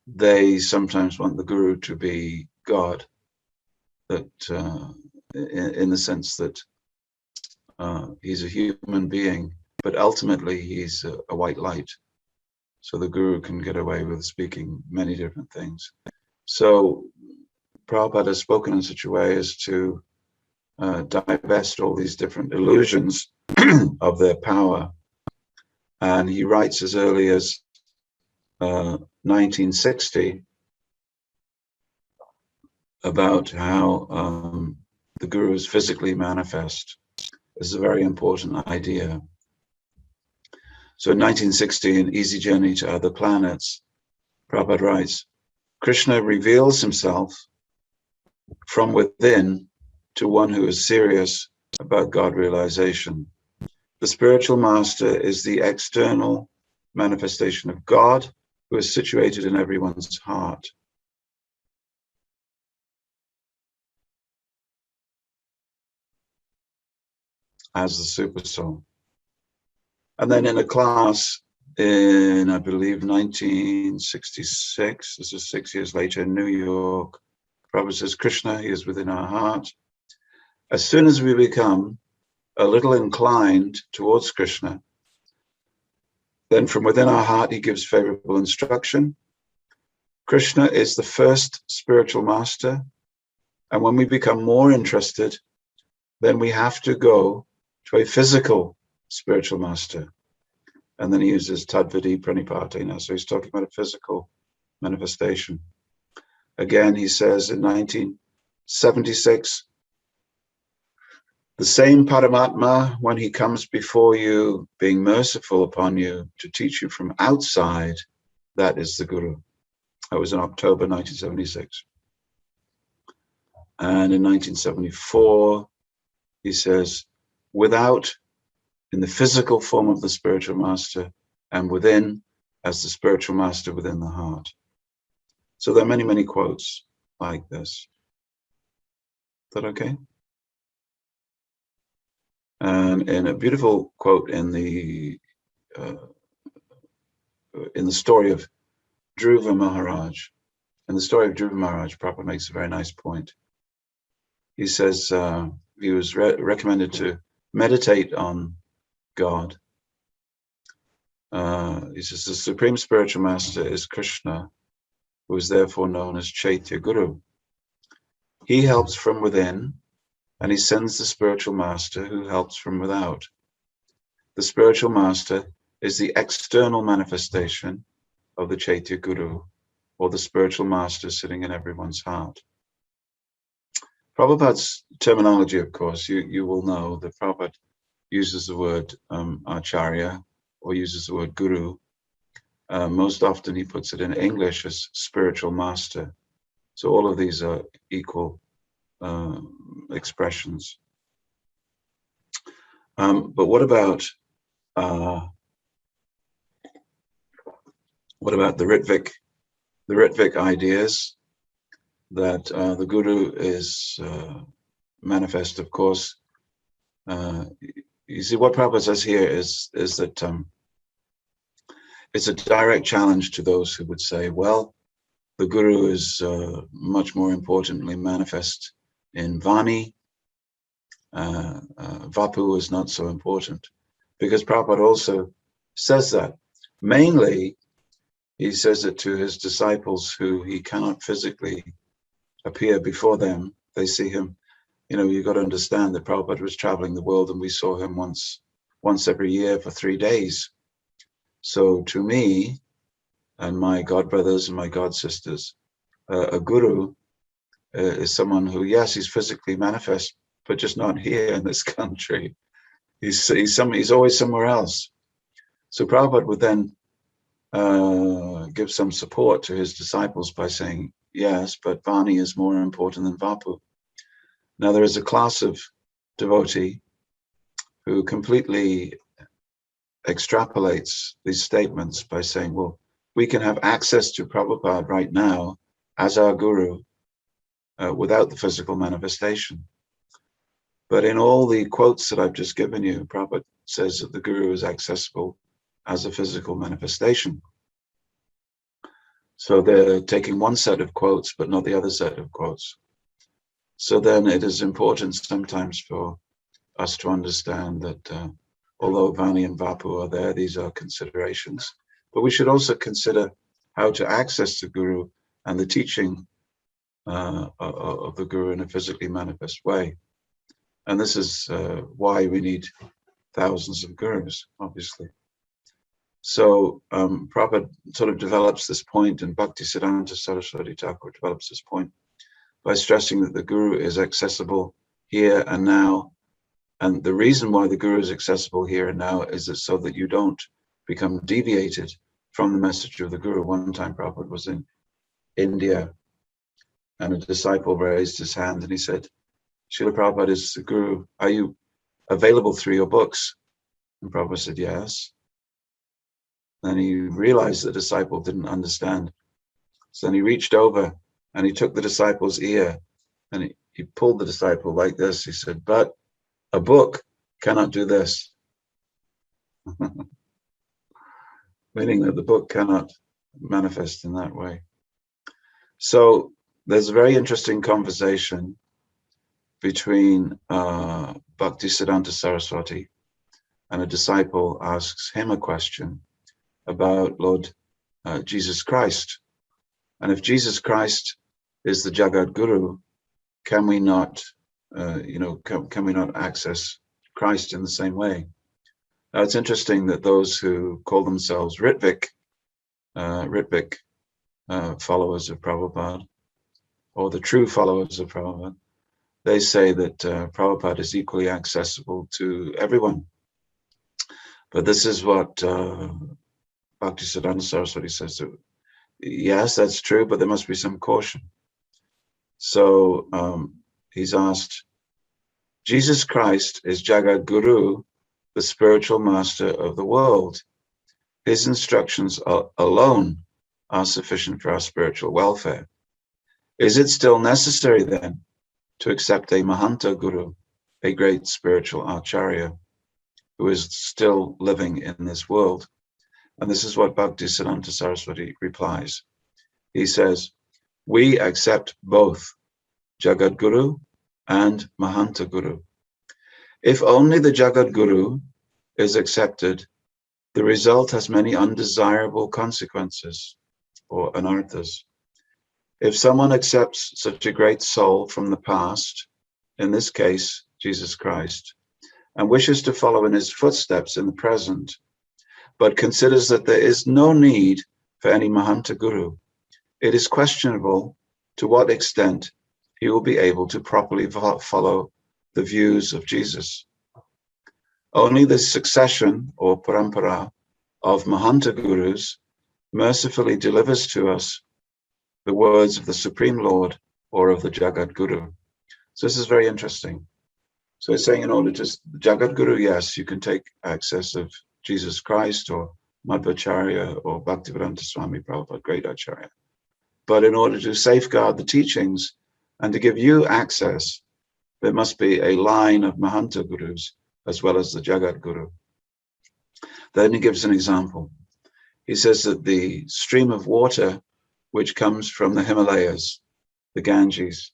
[SPEAKER 2] they sometimes want the guru to be God, that in the sense that he's a human being, but ultimately he's a white light. So the guru can get away with speaking many different things. So Prabhupada has spoken in such a way as to divest all these different illusions of their power. And he writes as early as 1960 about how the Guru is physically manifest. This is a very important idea. So in 1960, in Easy Journey to Other Planets, Prabhupada writes, Krishna reveals himself from within to one who is serious about God realization. The spiritual master is the external manifestation of God who is situated in everyone's heart. As the super soul. And then in a class in, I believe, 1966, this is 6 years later in New York, Prabhupada says, Krishna, he is within our heart. As soon as we become a little inclined towards Krishna, then from within our heart, he gives favorable instruction. Krishna is the first spiritual master. And when we become more interested, then we have to go to a physical spiritual master. And then he uses Tadvidi Pranipatena. So he's talking about a physical manifestation. Again, he says in 1976, the same Paramatma, when he comes before you, being merciful upon you to teach you from outside, that is the Guru. That was in October 1976. And in 1974, he says, without, in the physical form of the spiritual master, and within, as the spiritual master within the heart. So there are many, many quotes like this. Is that okay? And in a beautiful quote in the story of Dhruva Maharaj, in the story of Dhruva Maharaj, Prabhupada makes a very nice point. He says he was recommended to meditate on God. He says the supreme spiritual master is Krishna, who is therefore known as Chaitya Guru. He helps from within, and he sends the spiritual master who helps from without. The spiritual master is the external manifestation of the Chaitya Guru, or the spiritual master sitting in everyone's heart. Prabhupada's terminology, of course, you will know that Prabhupada uses the word Acharya, or uses the word Guru. Most often he puts it in English as spiritual master. So all of these are equal expressions. But what about the Ritvik ideas that the Guru is manifest, of course. You see, what Prabhupada says here is that it's a direct challenge to those who would say, well, the Guru is much more importantly manifest in Vani. Vapu is not so important, because Prabhupada also says that. Mainly, he says it to his disciples who he cannot physically appear before them. They see him. You know, you've got to understand that Prabhupada was traveling the world and we saw him once every year for 3 days. So to me and my godbrothers and my god-sisters, a guru is someone who, yes, he's physically manifest, but just not here in this country. He's always somewhere else. So Prabhupada would then give some support to his disciples by saying, yes, but Vani is more important than Vapu. Now there is a class of devotee who completely extrapolates these statements by saying, well, we can have access to Prabhupada right now as our guru without the physical manifestation. But in all the quotes that I've just given you, Prabhupada says that the guru is accessible as a physical manifestation. So they're taking one set of quotes, but not the other set of quotes. So then it is important sometimes for us to understand that although Vani and Vapu are there, these are considerations. But we should also consider how to access the Guru and the teaching of the Guru in a physically manifest way. And this is why we need thousands of Gurus, obviously. So Prabhupada sort of develops this point, and Bhaktisiddhanta Saraswati Thakur develops this point by stressing that the Guru is accessible here and now. And the reason why the Guru is accessible here and now is that so that you don't become deviated from the message of the Guru. One time Prabhupada was in India and a disciple raised his hand and he said, Srila Prabhupada is the Guru. Are you available through your books? And Prabhupada said, yes. Then he realized the disciple didn't understand. So then he reached over and he took the disciple's ear and he pulled the disciple like this. He said, but a book cannot do this. Meaning that the book cannot manifest in that way. So there's a very interesting conversation between Bhaktisiddhanta Saraswati, and a disciple asks him a question about Lord Jesus Christ. And if Jesus Christ is the Jagat Guru, can we not, can we not access Christ in the same way? Now, it's interesting that those who call themselves Ritvik followers of Prabhupada, or the true followers of Prabhupada, they say that Prabhupada is equally accessible to everyone. But this is what Bhaktisiddhanta Saraswati says. So, yes, that's true, but there must be some caution. So he's asked, Jesus Christ is Jagat Guru, the spiritual master of the world. His instructions alone are sufficient for our spiritual welfare. Is it still necessary then to accept a Mahanta Guru, a great spiritual Acharya, who is still living in this world? And this is what Bhaktisiddhanta Saraswati replies. He says, we accept both Jagat Guru and Mahanta Guru. If only the Jagat Guru is accepted, the result has many undesirable consequences, or anarthas. If someone accepts such a great soul from the past, in this case, Jesus Christ, and wishes to follow in his footsteps in the present, but considers that there is no need for any Mahanta Guru, it is questionable to what extent he will be able to properly follow the views of Jesus. Only the succession, or parampara, of Mahanta Gurus mercifully delivers to us the words of the Supreme Lord or of the Jagat Guru. So this is very interesting. So it's saying in order to Jagat Guru, yes, you can take access of Jesus Christ or Madhvacharya or Bhaktivedanta Swami Prabhupada, great Acharya. But in order to safeguard the teachings and to give you access, there must be a line of Mahanta Gurus as well as the Jagat Guru. Then he gives an example. He says that the stream of water which comes from the Himalayas, the Ganges,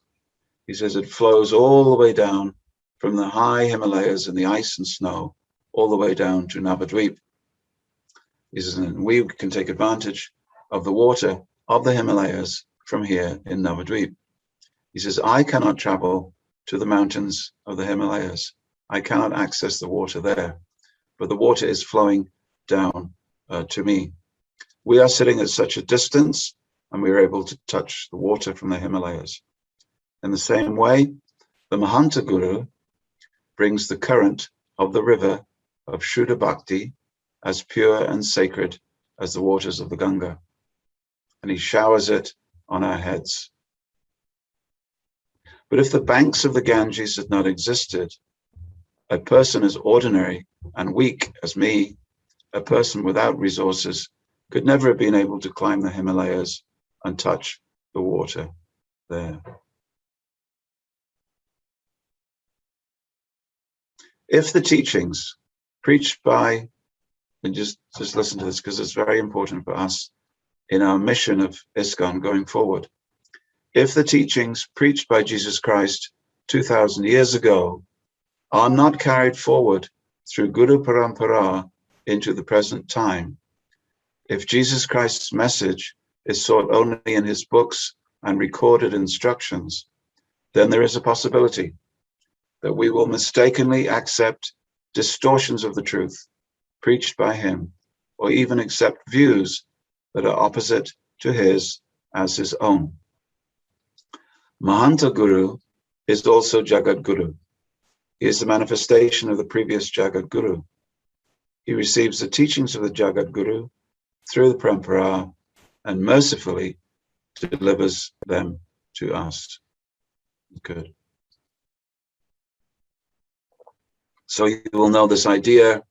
[SPEAKER 2] he says it flows all the way down from the high Himalayas and the ice and snow, all the way down to Navadvip. He says, and we can take advantage of the water of the Himalayas from here in Navadvip. He says, I cannot travel to the mountains of the Himalayas. I cannot access the water there, but the water is flowing down to me. We are sitting at such a distance and we are able to touch the water from the Himalayas. In the same way, the Mahanta Guru brings the current of the river of Shuddha Bhakti as pure and sacred as the waters of the Ganga, and he showers it on our heads. But if the banks of the Ganges had not existed, a person as ordinary and weak as me, a person without resources, could never have been able to climb the Himalayas and touch the water there. If the teachings preached by, and just listen to this because it's very important for us in our mission of ISKCON going forward. If the teachings preached by Jesus Christ 2,000 years ago are not carried forward through Guru Parampara into the present time, if Jesus Christ's message is sought only in his books and recorded instructions, then there is a possibility that we will mistakenly accept distortions of the truth preached by him, or even accept views that are opposite to his as his own. Mahanta Guru is also Jagat Guru. He is the manifestation of the previous Jagat Guru. He receives the teachings of the Jagat Guru through the Parampara and mercifully delivers them to us. Good. So you will know this idea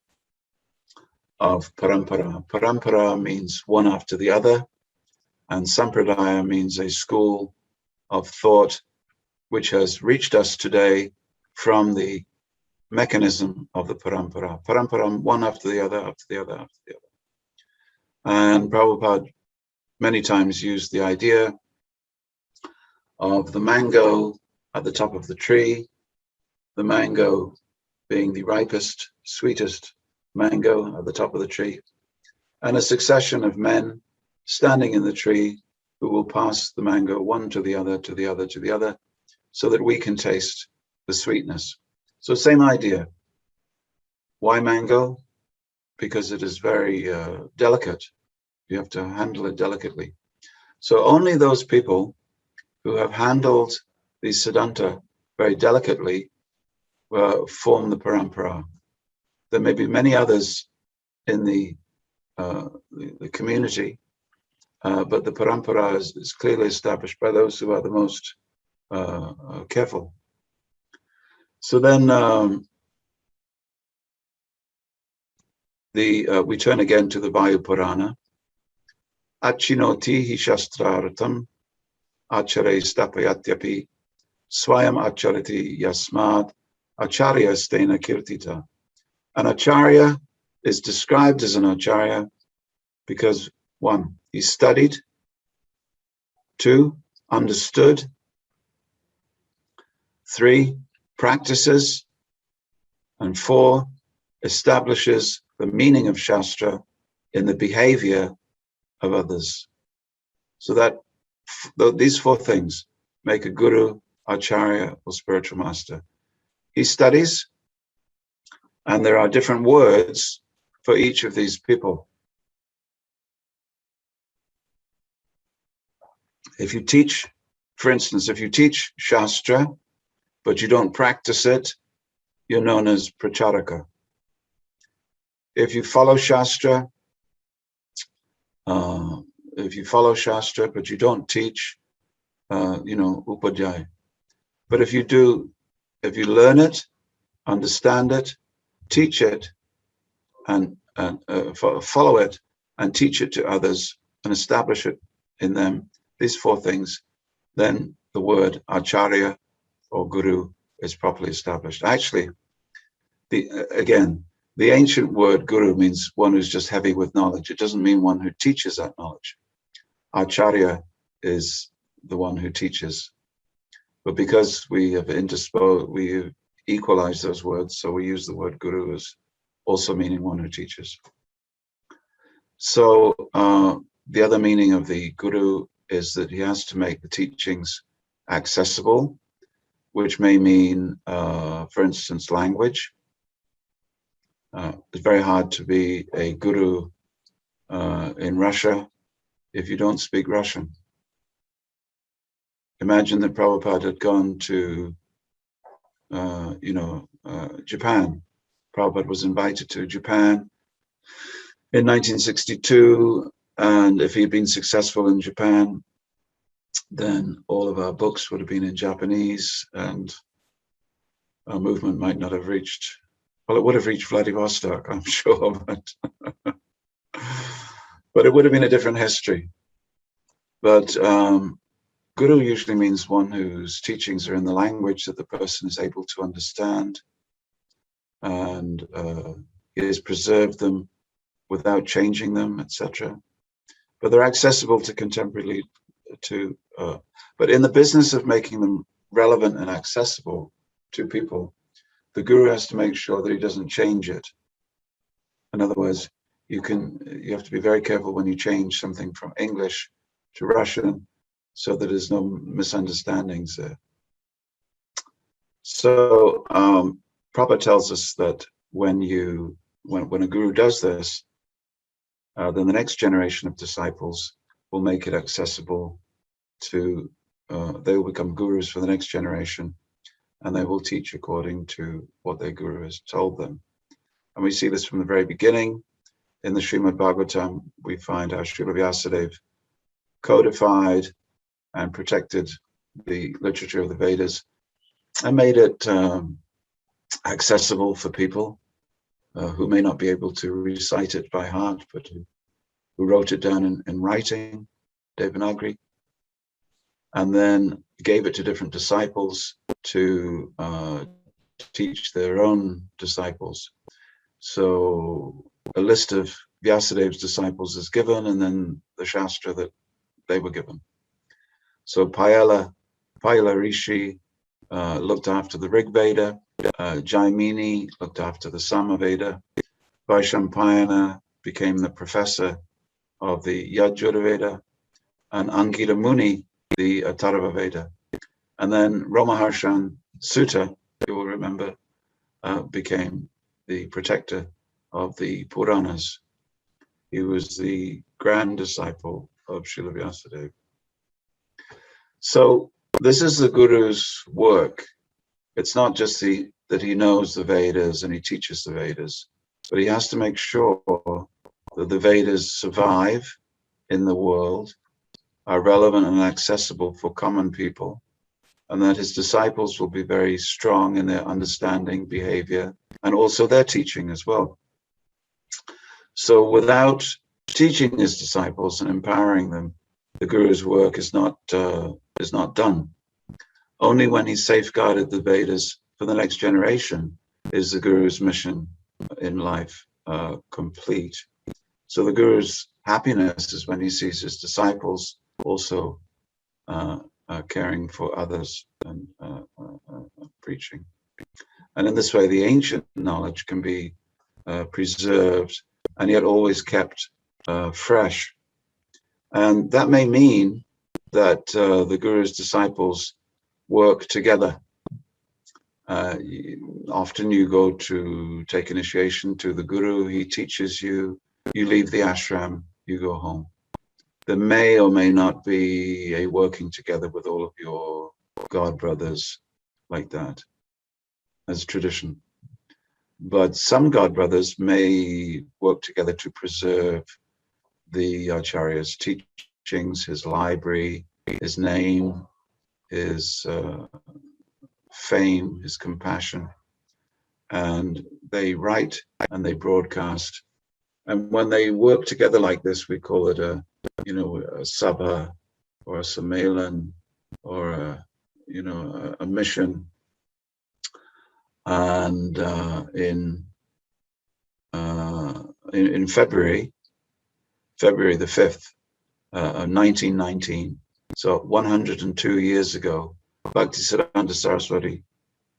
[SPEAKER 2] of Parampara. Parampara means one after the other, and Sampradaya means a school of thought which has reached us today from the mechanism of the Parampara. Parampara, one after the other, after the other, after the other. And Prabhupada many times used the idea of the mango at the top of the tree, the mango being the ripest, sweetest mango at the top of the tree, and a succession of men standing in the tree who will pass the mango one to the other, to the other, to the other, so that we can taste the sweetness. So same idea. Why mango? Because it is very delicate. You have to handle it delicately. So only those people who have handled the Siddhanta very delicately form the Parampara. There may be many others in the community, but the Parampara is clearly established by those who are the most careful. So then we turn again to the Vayu Purana. Achinoti hi shastraratam acharya stapayatyapi swayam acharati yasmad acharya stena kirtita. An acharya is described as an acharya because 1, he studied, 2, understood, 3, practices, and 4, establishes the meaning of Shastra in the behavior of others. So that these 4 things make a guru, acharya, or spiritual master. He studies, and there are different words for each of these people. If you teach, for instance, if you teach Shastra, but you don't practice it, you're known as pracharaka. If you follow Shastra, but you don't teach, upadhyaya. But if you learn it, understand it, teach it, and follow it, and teach it to others, and establish it in them, these 4 things, then the word acharya or guru is properly established. Actually, the ancient word guru means one who's just heavy with knowledge. It doesn't mean one who teaches that knowledge. Acharya is the one who teaches. But because we have equalized those words, so we use the word guru as also meaning one who teaches. So the other meaning of the guru is that he has to make the teachings accessible, which may mean, for instance, language. It's very hard to be a guru in Russia if you don't speak Russian. Imagine that Prabhupada had gone to, Japan. Prabhupada was invited to Japan in 1962, and if he'd been successful in Japan, then all of our books would have been in Japanese, and our movement might not have reached, well, it would have reached Vladivostok, I'm sure, but it would have been a different history. But guru usually means one whose teachings are in the language that the person is able to understand, and he has preserved them without changing them, etc. But they're accessible to contemporarily, but in the business of making them relevant and accessible to people, the guru has to make sure that he doesn't change it. In other words, you have to be very careful when you change something from English to Russian, so that there's no misunderstandings there. So Prabhupada tells us that when a guru does this, then the next generation of disciples will make it accessible to, they will become gurus for the next generation, and they will teach according to what their guru has told them. And we see this from the very beginning. In the Srimad Bhagavatam, we find how Srila Vyasadeva codified and protected the literature of the Vedas and made it accessible for people who may not be able to recite it by heart, but who wrote it down in writing, Devanagari, and then gave it to different disciples to teach their own disciples. So a list of Vyasadev's disciples is given, and then the Shastra that they were given. So Payala Rishi looked after the Rig Veda, Jaimini looked after the Samaveda, Vaishampayana became the professor of the Yajurveda, and Angita Muni the Atharva Veda. And then Ramaharshan Sutta, you will remember, became the protector of the Puranas. He was the grand disciple of Srila Vyasadeva. So this is the Guru's work. It's not just that he knows the Vedas and he teaches the Vedas, but he has to make sure that the Vedas survive in the world, are relevant and accessible for common people, and that his disciples will be very strong in their understanding, behavior, and also their teaching as well. So without teaching his disciples and empowering them, the Guru's work is not done. Only when he safeguarded the Vedas for the next generation is the Guru's mission in life complete. So the Guru's happiness is when he sees his disciples also caring for others and preaching. And in this way, the ancient knowledge can be preserved and yet always kept fresh. And that may mean that the Guru's disciples work together. Often you go to take initiation to the Guru, he teaches you, you leave the ashram, you go home. There may or may not be a working together with all of your god brothers like that as tradition. But some god brothers may work together to preserve the Acharya's teachings, his library, his name, his fame, his compassion. And they write and they broadcast. And when they work together like this, we call it a sabha or a sammelan or a mission. And in February the 5th, 1919, so 102 years ago, Bhaktisiddhanta Saraswati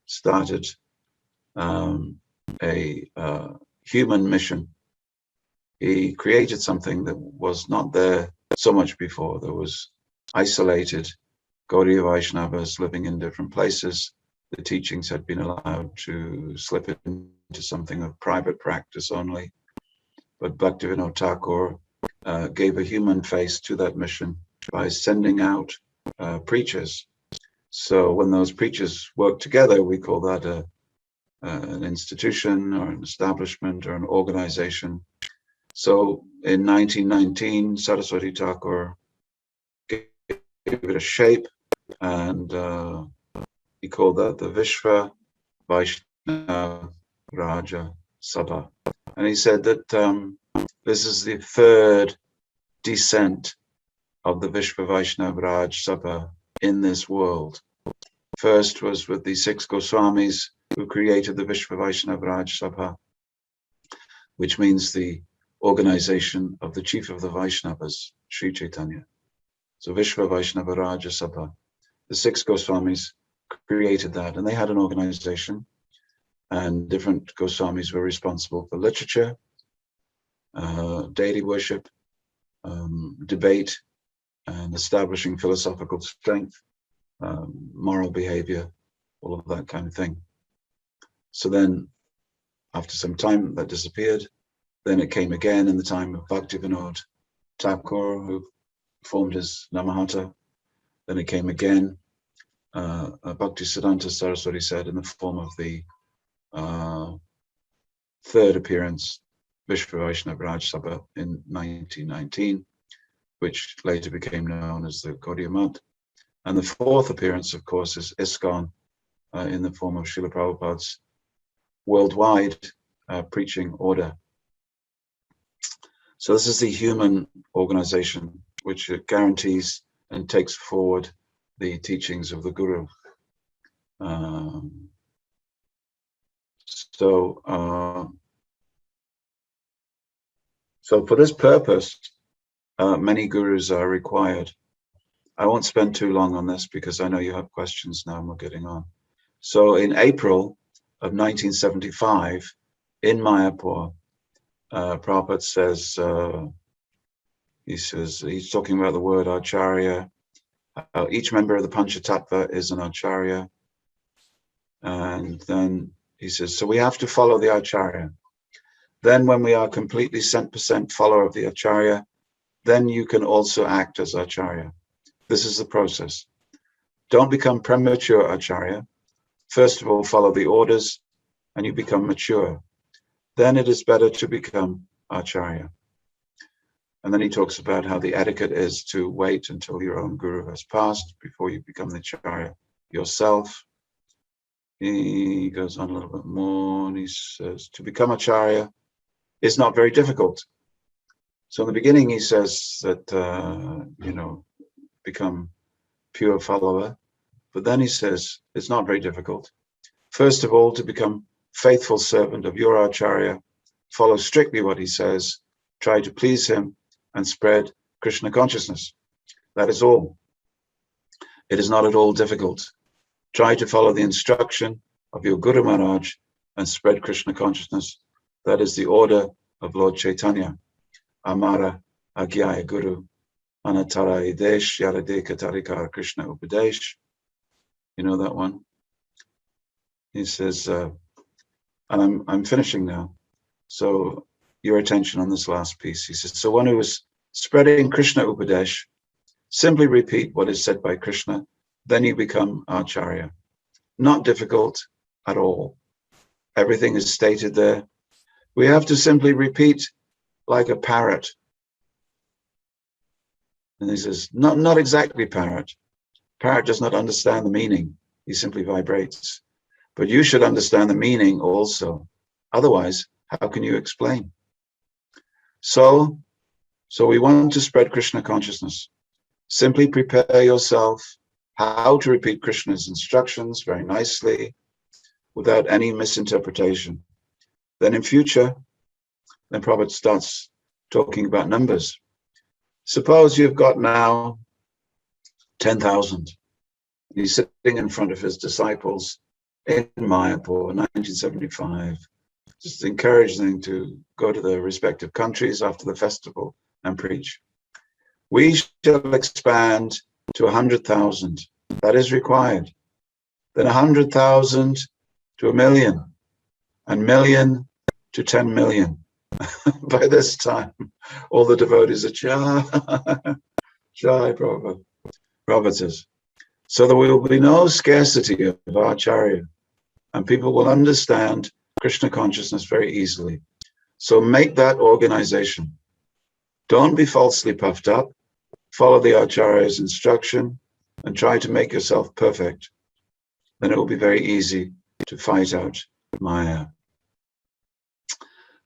[SPEAKER 2] started a human mission. He created something that was not there so much before. There was isolated Gaudiya Vaishnavas living in different places. The teachings had been allowed to slip into something of private practice only. But Bhaktivinoda Thakur gave a human face to that mission by sending out preachers. So when those preachers work together, we call that an institution or an establishment or an organization. So in 1919, Saraswati Thakur gave it a shape, and he called that the Vishva Vaishnava Raja Sabha. And he said that this is the third descent of the Vishva Vaishnava Raj Sabha in this world. First was with the 6 Goswamis who created the Vishva Vaishnava Raj Sabha, which means the organization of the chief of the Vaishnavas, Sri Chaitanya. So Vishva Vaishnava Raja Sabha. The 6 Goswamis created that, and they had an organization, and different Goswamis were responsible for literature, deity worship, debate, and establishing philosophical strength, moral behavior, all of that kind of thing. So then, after some time, that disappeared. Then it came again in the time of Bhaktivinoda Thakur, who formed his Namahata. Then it came again Bhaktisiddhanta Saraswati said, in the form of the third appearance, Vishwa Vaishnava Raj Sabha in 1919, which later became known as the Gaudiya Math. And the fourth appearance, of course, is ISKCON in the form of Srila Prabhupada's worldwide preaching order. So this is the human organization which guarantees and takes forward the teachings of the Guru. So for this purpose, many gurus are required. I won't spend too long on this because I know you have questions now and we're getting on. So in April of 1975, in Mayapur, Prabhupada says, he's talking about the word Acharya. Each member of the Panchatattva is an Acharya. And then he says, so we have to follow the Acharya. Then when we are completely 100% follower of the Acharya, then you can also act as Acharya. This is the process. Don't become premature Acharya. First of all, follow the orders and you become mature. Then it is better to become Acharya. And then he talks about how the etiquette is to wait until your own guru has passed before you become the Acharya yourself. He goes on a little bit more and he says, to become Acharya is not very difficult. So in the beginning, he says that, become pure follower. But then he says, it's not very difficult. First of all, to become faithful servant of your Acharya, follow strictly what he says, try to please him and spread Krishna consciousness. That is all. It is not at all difficult. Try to follow the instruction of your Guru Maharaj and spread Krishna consciousness. That is the order of Lord Chaitanya. Amara Agyaya Guru Anatara Idesh Yaradeka Tarikar Krishna Upadesh. You know that one? He says, and I'm finishing now. So your attention on this last piece. He says, so one who is spreading Krishna Upadesh, simply repeat what is said by Krishna, then you become Acharya. Not difficult at all. Everything is stated there. We have to simply repeat like a parrot. And he says, not exactly parrot. Parrot does not understand the meaning. He simply vibrates. But you should understand the meaning also. Otherwise, how can you explain? So we want to spread Krishna consciousness. Simply prepare yourself how to repeat Krishna's instructions very nicely without any misinterpretation. Then in future, then Prabhupada starts talking about numbers. Suppose you've got now 10,000. He's sitting in front of his disciples in Mayapur, 1975, just encourage them to go to their respective countries after the festival and preach. We shall expand to 100,000. That is required. Then 100,000 to 1 million, and million to 10 million. By this time, all the devotees are Jai Prabhupada. Prabhupada says, so there will be no scarcity of Acharya, and people will understand Krishna consciousness very easily. So make that organization. Don't be falsely puffed up. Follow the Acharya's instruction and try to make yourself perfect. Then it will be very easy to fight out Maya.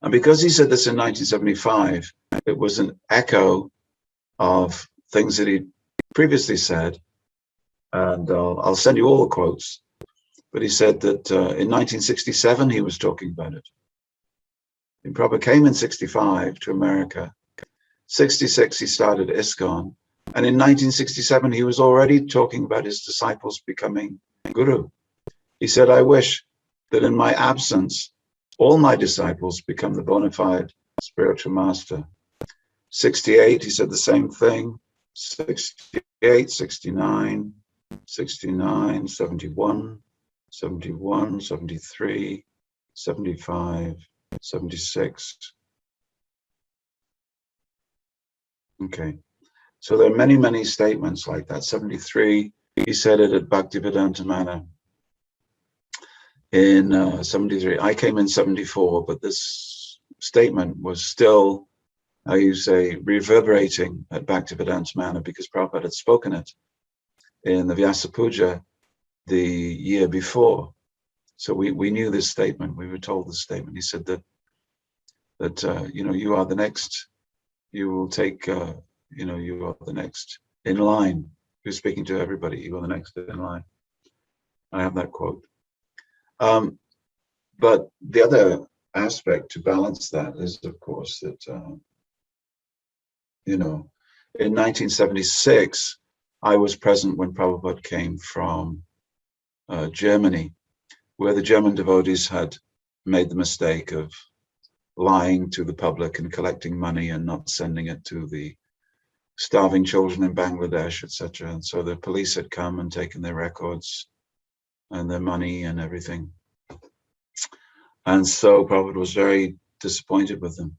[SPEAKER 2] And because he said this in 1975, it was an echo of things that he previously said. And I'll send you all the quotes. But he said that in 1967, he was talking about it. And Prabhupada came in 65 to America. 66, he started ISKCON. And in 1967, he was already talking about his disciples becoming Guru. He said, I wish that in my absence, all my disciples become the bona fide spiritual master. 68, he said the same thing. 68, 69, 69, 71, 71, 73, 75, 76. Okay. So there are many, many statements like that. 73, He said it at Bhaktivedanta Manor in 73. I came in 74, but this statement was still, how you say, reverberating at Bhaktivedanta Manor because Prabhupada had spoken it in the Vyasa Puja the year before. So we knew this statement. We were told this statement. He said that you are the next. You will take. You are the next in line. He was speaking to everybody. You are the next in line. I have that quote. But the other aspect to balance that is, of course, that in 1976, I was present when Prabhupada came from Germany, where the German devotees had made the mistake of lying to the public and collecting money and not sending it to the starving children in Bangladesh, etc. And so the police had come and taken their records and their money and everything. And so Prabhupada was very disappointed with them.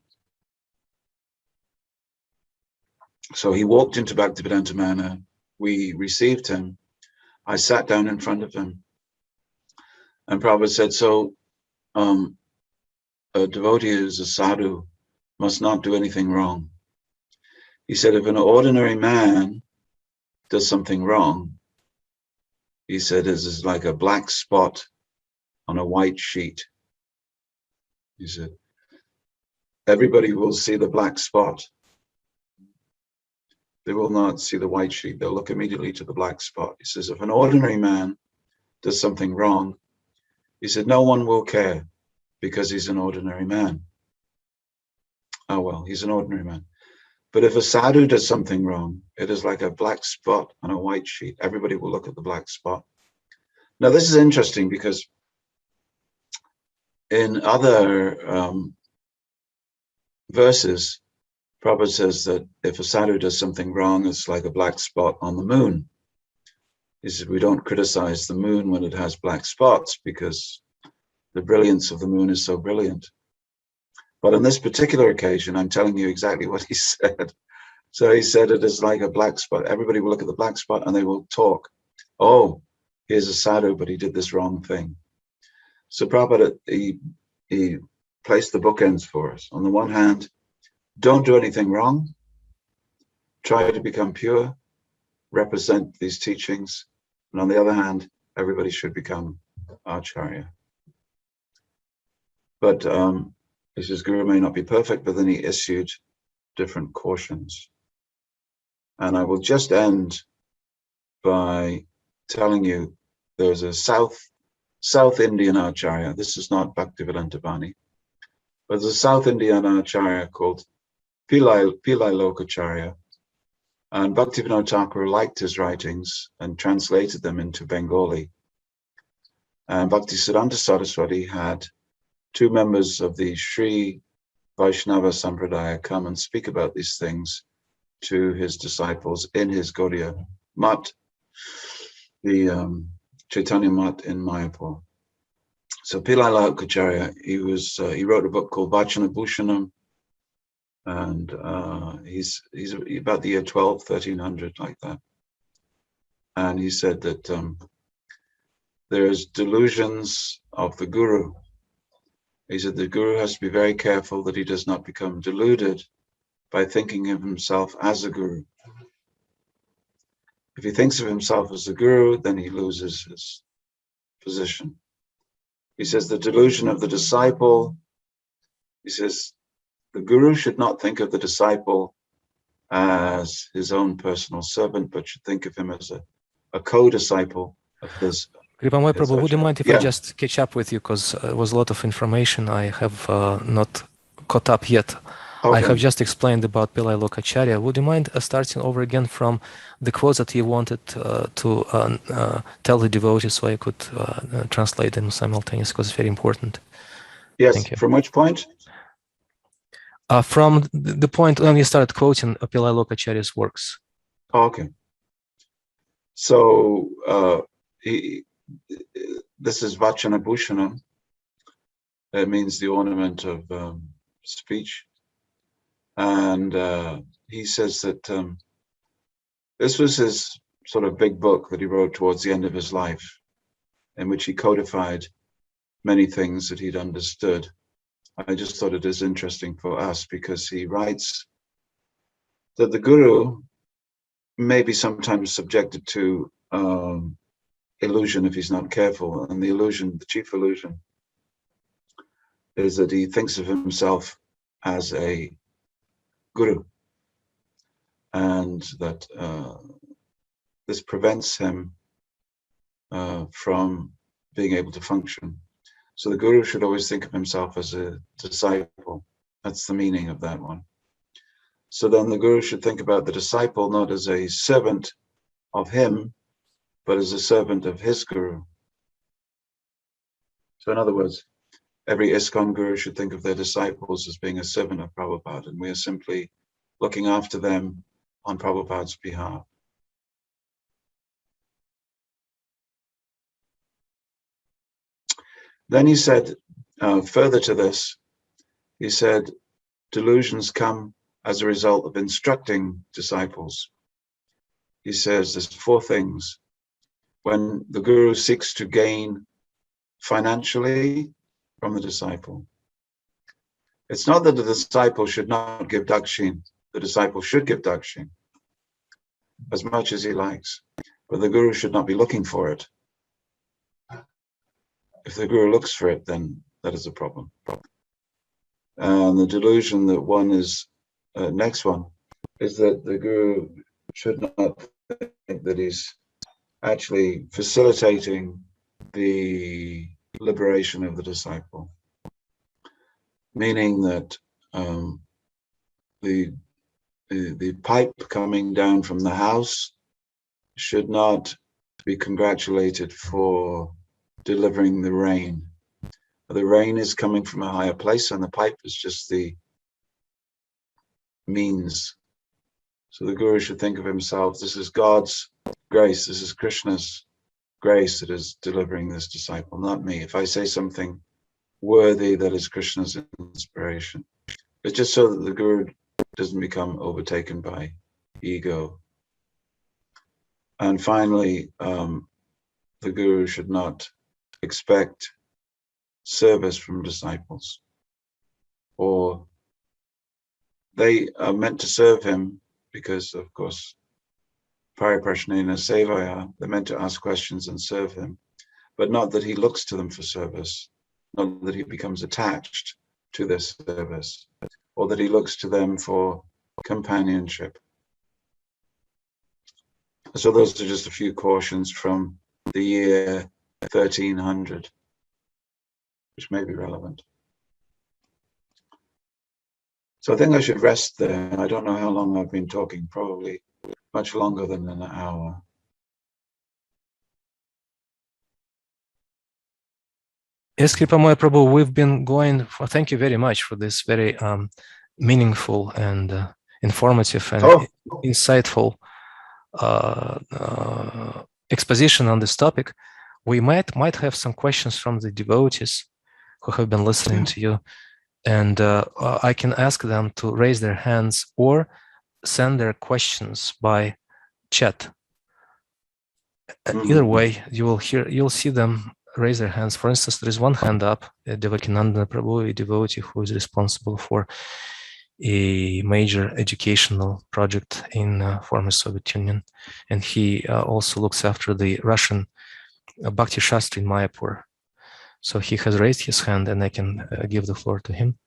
[SPEAKER 2] So he walked into Bhaktivedanta Manor. We received him. I sat down in front of him. And Prabhupada said, so a devotee who's a sadhu must not do anything wrong. He said, if an ordinary man does something wrong, he said, this is like a black spot on a white sheet. He said, everybody will see the black spot. They will not see the white sheet. They'll look immediately to the black spot. He says, if an ordinary man does something wrong, he said, no one will care because he's an ordinary man. Oh, well, he's an ordinary man. But if a sadhu does something wrong, it is like a black spot on a white sheet. Everybody will look at the black spot. Now, this is interesting because in other verses, Prabhupada says that if a sadhu does something wrong, it's like a black spot on the moon. He said, we don't criticize the moon when it has black spots because the brilliance of the moon is so brilliant. But on this particular occasion, I'm telling you exactly what he said. So he said it is like a black spot. Everybody will look at the black spot and they will talk. Oh, here's a sadhu, but he did this wrong thing. So Prabhupada, he placed the bookends for us. On the one hand, don't do anything wrong. Try to become pure, represent these teachings. And on the other hand, everybody should become acharya. But he says, Guru may not be perfect, but then he issued different cautions. And I will just end by telling you there's a South Indian acharya. This is not Bhaktivedanta Bani, but there's a South Indian acharya called Pillai Lokacharya. And Bhaktivinoda Thakur liked his writings and translated them into Bengali. And Bhaktisiddhanta Saraswati had two members of the Sri Vaishnava Sampradaya come and speak about these things to his disciples in his Gaudiya Mat, the Chaitanya Mat in Mayapur. So Pillai Lokacharya, he wrote a book called Vachana Bhushanam, and he's about the year 1300, like that. And he said that there's delusions of the Guru. He said the Guru has to be very careful that he does not become deluded by thinking of himself as a Guru. If he thinks of himself as a Guru, then he loses his position. He says the delusion of the disciple, he says the Guru should not think of the disciple as his own personal servant, but should think of him as a co-disciple of his.
[SPEAKER 3] Kripamoya Prabhu, would you mind if I just catch up with you, because it was a lot of information I have not caught up yet. Okay. I have just explained about Pillai Lokacharya. Would you mind starting over again from the quotes that you wanted to tell the devotees so I could translate them simultaneously, because it's very important.
[SPEAKER 2] Yes, thank you. From which point?
[SPEAKER 3] From the point when you started quoting Pillai Lokacharya's works.
[SPEAKER 2] Oh, okay. So this is Vachana Bhushanam. It means the ornament of speech. And he says that this was his sort of big book that he wrote towards the end of his life, in which he codified many things that he'd understood. I just thought it is interesting for us because he writes that the Guru may be sometimes subjected to illusion if he's not careful. And the illusion, the chief illusion, is that he thinks of himself as a Guru. And that this prevents him from being able to function. So the Guru should always think of himself as a disciple. That's the meaning of that one. So then the Guru should think about the disciple not as a servant of him, but as a servant of his Guru. So in other words, every ISKCON Guru should think of their disciples as being a servant of Prabhupada, and we are simply looking after them on Prabhupada's behalf. Then he said, further to this, he said, delusions come as a result of instructing disciples. He says there's 4 things. When the Guru seeks to gain financially from the disciple, it's not that the disciple should not give dakshin. The disciple should give dakshin as much as he likes, but the Guru should not be looking for it. If the Guru looks for it, then that is a problem. And the delusion that one is, next one, is that the Guru should not think that he's actually facilitating the liberation of the disciple. Meaning that the pipe coming down from the house should not be congratulated for delivering the rain. The rain is coming from a higher place and the pipe is just the means. So the Guru should think of himself, this is God's grace, this is Krishna's grace that is delivering this disciple, not me. If I say something worthy, that is Krishna's inspiration. It's just so that the Guru doesn't become overtaken by ego. And finally, the Guru should not expect service from disciples, or they are meant to serve him because, of course, pariprashnena sevaya, they're meant to ask questions and serve him, but not that he looks to them for service, not that he becomes attached to their service, or that he looks to them for companionship. So those are just a few cautions from the year 1300, which may be relevant. So I think I should rest there. I don't know how long I've been talking, probably much longer than an hour.
[SPEAKER 3] Yes, Kripamoya Prabhu, we've been going for, thank you very much for this very meaningful and informative and insightful exposition on this topic. We might have some questions from the devotees who have been listening to you, and I can ask them to raise their hands or send their questions by chat. Either way, you'll see them raise their hands. For instance, there is one hand up, Devakinandana Prabhu, a devotee who is responsible for a major educational project in former Soviet Union, and he also looks after the Russian Bhakti Shastri in Mayapur. So he has raised his hand, and I can give the floor to him,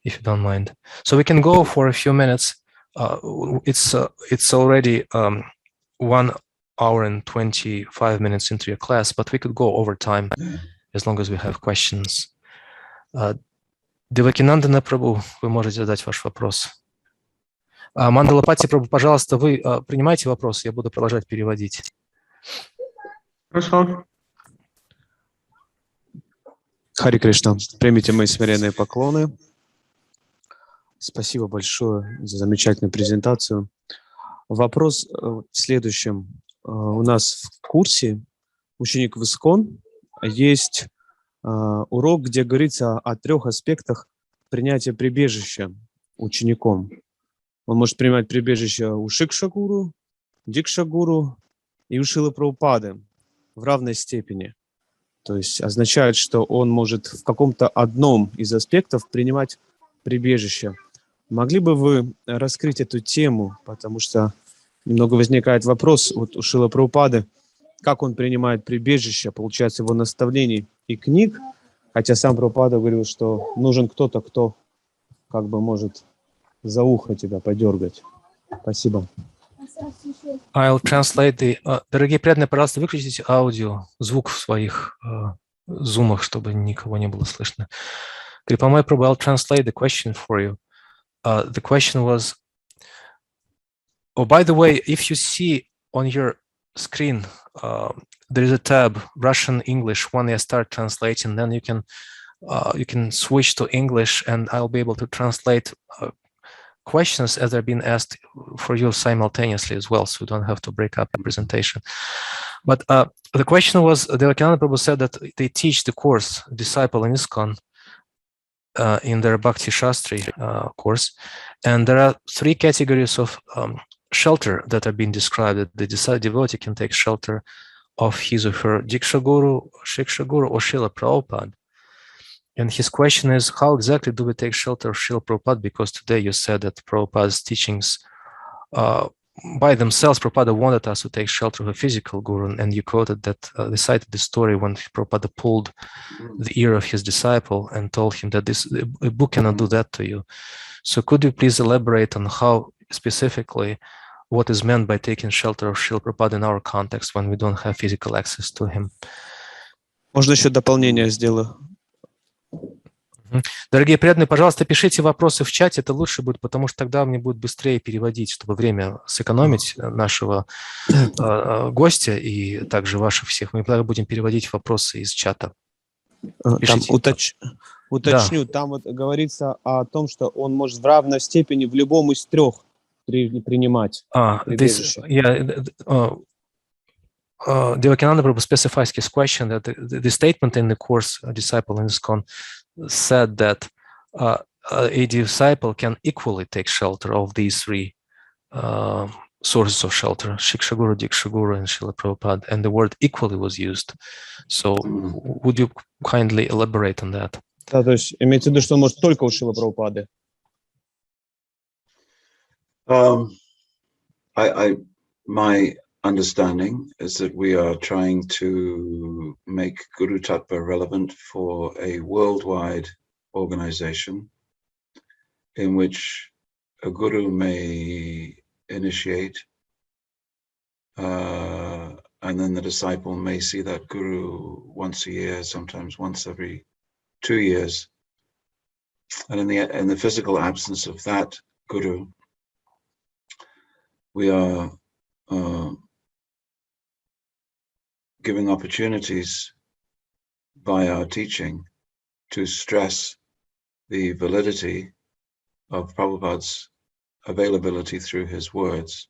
[SPEAKER 3] if you don't mind. So we can go for a few minutes. It's already 1 hour and 25 minutes into your class, but we could go over time as long as we have questions. Девакинандана Прабhu, вы можете задать ваш вопрос. Мандалапати Прабhu, пожалуйста, вы принимаете вопрос, я буду продолжать переводить.
[SPEAKER 4] Хорошо.
[SPEAKER 5] Хари Кришна, примите мои смиренные поклоны. Спасибо большое за замечательную презентацию. Вопрос в следующем. У нас в курсе «Ученик в ИСККОН» есть урок, где говорится о 3 аспектах принятия прибежища учеником. Он может принимать прибежище у Шикша-гуру, Дикша-гуру и у Шрилы Прабхупады в равной степени. То есть означает, что он может в каком-то одном из аспектов принимать прибежище. Могли бы вы раскрыть эту тему, потому что немного возникает вопрос вот у Шрилы Прабхупады, как он принимает прибежище, получается, его наставлений и книг, хотя сам Прабхупада говорил, что нужен кто-то, кто как бы может за ухо тебя подергать. Спасибо.
[SPEAKER 3] I'll translate the... Дорогие преданные, пожалуйста, выключите аудио, звук в своих зумах, чтобы никого не было слышно. Kripamoya Prabhu, I'll translate the question for you. The question was, oh, by the way, if you see on your screen, there is a tab, Russian, English. When I start translating, then you can switch to English and I'll be able to translate questions as they're being asked for you simultaneously as well, so you don't have to break up the presentation. But the question was, Devakinanda Prabhu said that they teach the course, Disciple in ISKCON, in their Bhakti Shastri course, and there are three categories of shelter that are being described. That the devotee can take shelter of his or her Diksha Guru, Shiksha Guru, or Srila Prabhupada. And his question is, how exactly do we take shelter of Srila Prabhupada? Because today you said that Prabhupada's teachings by themselves, Prabhupada wanted us to take shelter of a physical guru, and you quoted that, they cited the story when Prabhupada pulled the ear of his disciple and told him that a book cannot do that to you. So could you please elaborate on how specifically what is meant by taking shelter of Srila Prabhupada in our context when we don't have physical access to him?
[SPEAKER 5] Можно еще дополнение сделаю?
[SPEAKER 3] Дорогие преданные, пожалуйста, пишите вопросы в чате, это лучше будет, потому что тогда мне будет быстрее переводить, чтобы время сэкономить нашего гостя и также ваших всех. Мы будем переводить вопросы из чата.
[SPEAKER 5] Там уточню, там вот говорится о том, что он может в равной степени в любом из трех принимать прибежище.
[SPEAKER 3] Devakinanda Prabhu specifies his question that the statement in the course, Disciple in ISKCON, said that a disciple can equally take shelter of these three sources of shelter, Shiksha Guru, Diksha Guru, and Srila Prabhupada, and the word equally was used. So would you kindly elaborate on that?
[SPEAKER 5] Да, то есть имеется в виду, что он может только у Шрилы Прабхупады.
[SPEAKER 2] My understanding is that we are trying to make Guru-tattva relevant for a worldwide organization in which a guru may initiate and then the disciple may see that guru once a year, sometimes once every 2 years. And in the physical absence of that guru, we are giving opportunities by our teaching to stress the validity of Prabhupada's availability through his words,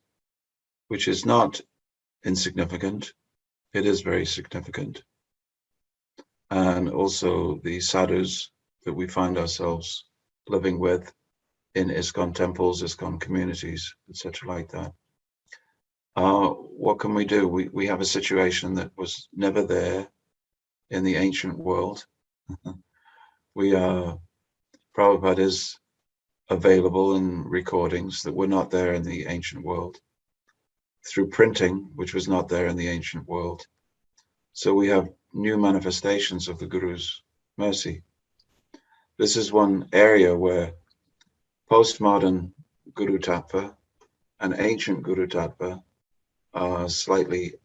[SPEAKER 2] which is not insignificant. It is very significant. And also the sadhus that we find ourselves living with in ISKCON temples, ISKCON communities, etc. like that. What can we do? We have a situation that was never there in the ancient world. Prabhupada is available in recordings that were not there in the ancient world, through printing, which was not there in the ancient world. So we have new manifestations of the Guru's mercy. This is one area where postmodern Guru-tattva and ancient Guru-tattva are slightly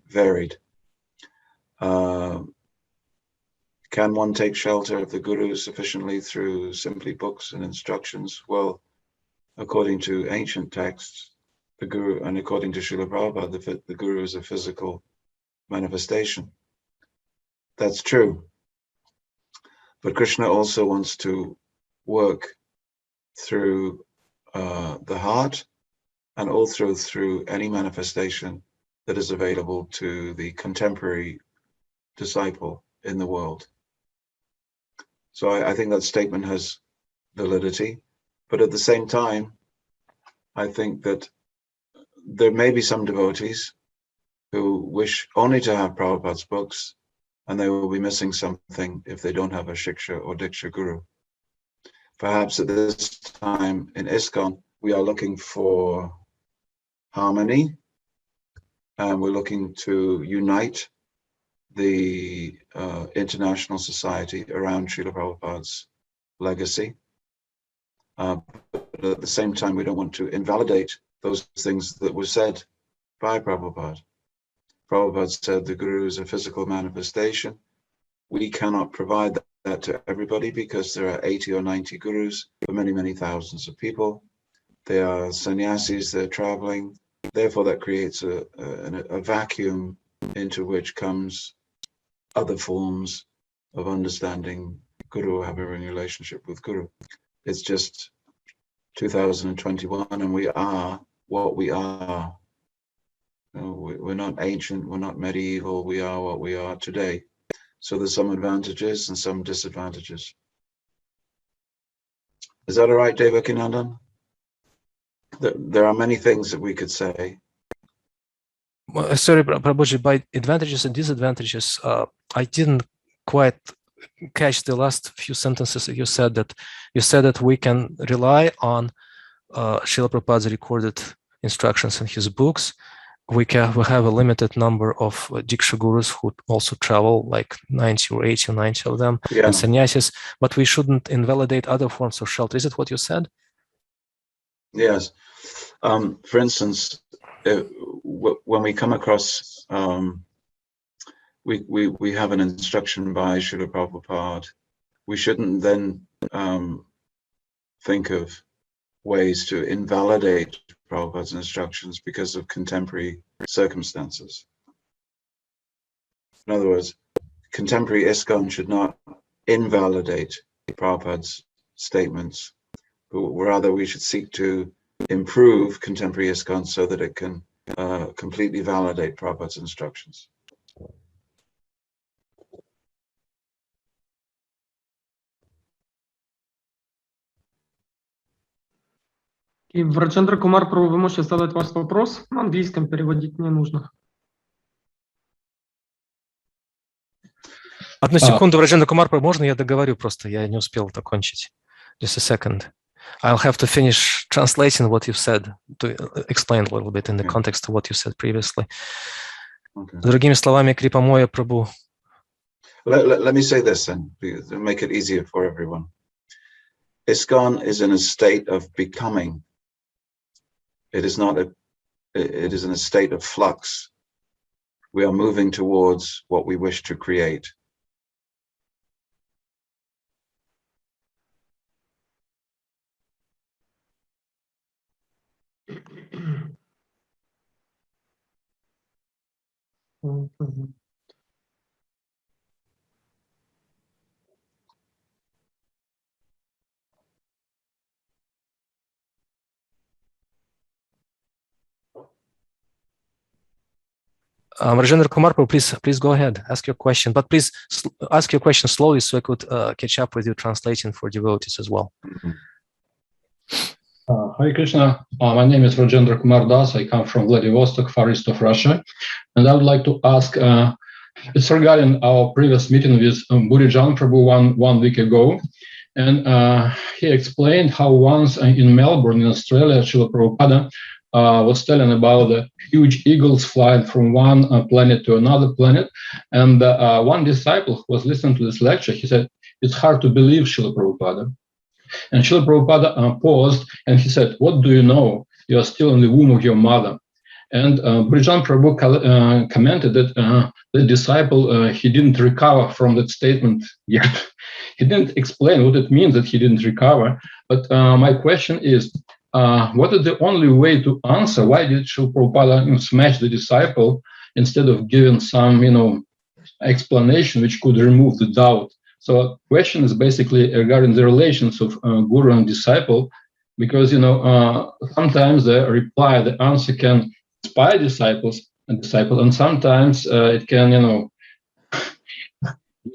[SPEAKER 2] varied. Can one take shelter of the Guru sufficiently through simply books and instructions? Well, according to ancient texts, the Guru, and according to Srila Prabhupada, the Guru is a physical manifestation. That's true. But Krishna also wants to work through the heart and also through any manifestation that is available to the contemporary disciple in the world. So I think that statement has validity, but at the same time, I think that there may be some devotees who wish only to have Prabhupada's books, and they will be missing something if they don't have a Shiksha or Diksha Guru. Perhaps at this time in ISKCON, we are looking for harmony, and we're looking to unite the international society around Srila Prabhupada's legacy. But at the same time, we don't want to invalidate those things that were said by Prabhupada. Prabhupada said the Guru is a physical manifestation. We cannot provide that to everybody because there are 80 or 90 Gurus for many, many thousands of people. They are sannyasis, they're traveling. Therefore, that creates a vacuum into which comes other forms of understanding Guru, having a relationship with Guru. It's just 2021 and we are what we are. We're not ancient, we're not medieval, we are what we are today. So there's some advantages and some disadvantages. Is that all right, Devakinandan? There are many things that we could say.
[SPEAKER 3] Sorry, Prabhuji, by advantages and disadvantages, I didn't quite catch the last few sentences that you said that we can rely on Srila Prabhupada's recorded instructions in his books. We have a limited number of Diksha Gurus who also travel, like 90 or 80 or 90 of them, and sannyasis, but we shouldn't invalidate other forms of shelter. Is it what you said?
[SPEAKER 2] Yes. For instance, when we come across, we have an instruction by Srila Prabhupada, we shouldn't then think of ways to invalidate Prabhupada's instructions because of contemporary circumstances. In other words, contemporary ISKCON should not invalidate Prabhupada's statements, but rather we should seek to improve contemporary ISKCON so that it can completely validate Prabhupada's instructions.
[SPEAKER 4] И Враджендра Кумар, вы можете задать ваш вопрос? На английском переводить не нужно.
[SPEAKER 3] Одну секунду, Враджендра Кумар, можно я договорю просто? Я не успел закончить. Just a second. I'll have to finish translating what you've said to explain a little bit in the context of what you said previously. Okay. Другими словами, Крипамоя Прабhu.
[SPEAKER 2] Let me say this then, to make it easier for everyone. ISKCON is in a state of becoming. It is not it is in a state of flux. We are moving towards what we wish to create.
[SPEAKER 3] Rajendra Kumar, please go ahead, ask your question, but please ask your question slowly so I could catch up with you translating for devotees as well.
[SPEAKER 6] Hare Krishna, my name is Rajendra Kumar Das. I come from Vladivostok, far east of Russia, and I would like to ask, it's regarding our previous meeting with Burijan Prabhu one week ago, and he explained how once in Melbourne, in Australia, Srila Prabhupada was telling about the huge eagles flying from one planet to another planet, and one disciple who was listening to this lecture, he said, "It's hard to believe, Srila Prabhupada." And Srila Prabhupada paused and he said, "What do you know? You are still in the womb of your mother." And Brijan Prabhu commented that the disciple, he didn't recover from that statement yet. He didn't explain what it means that he didn't recover. But my question is, what is the only way to answer? Why did Srila Prabhupada smash the disciple instead of giving some, explanation which could remove the doubt? So question is basically regarding the relations of guru and disciple, because sometimes the answer can inspire disciples, and sometimes it can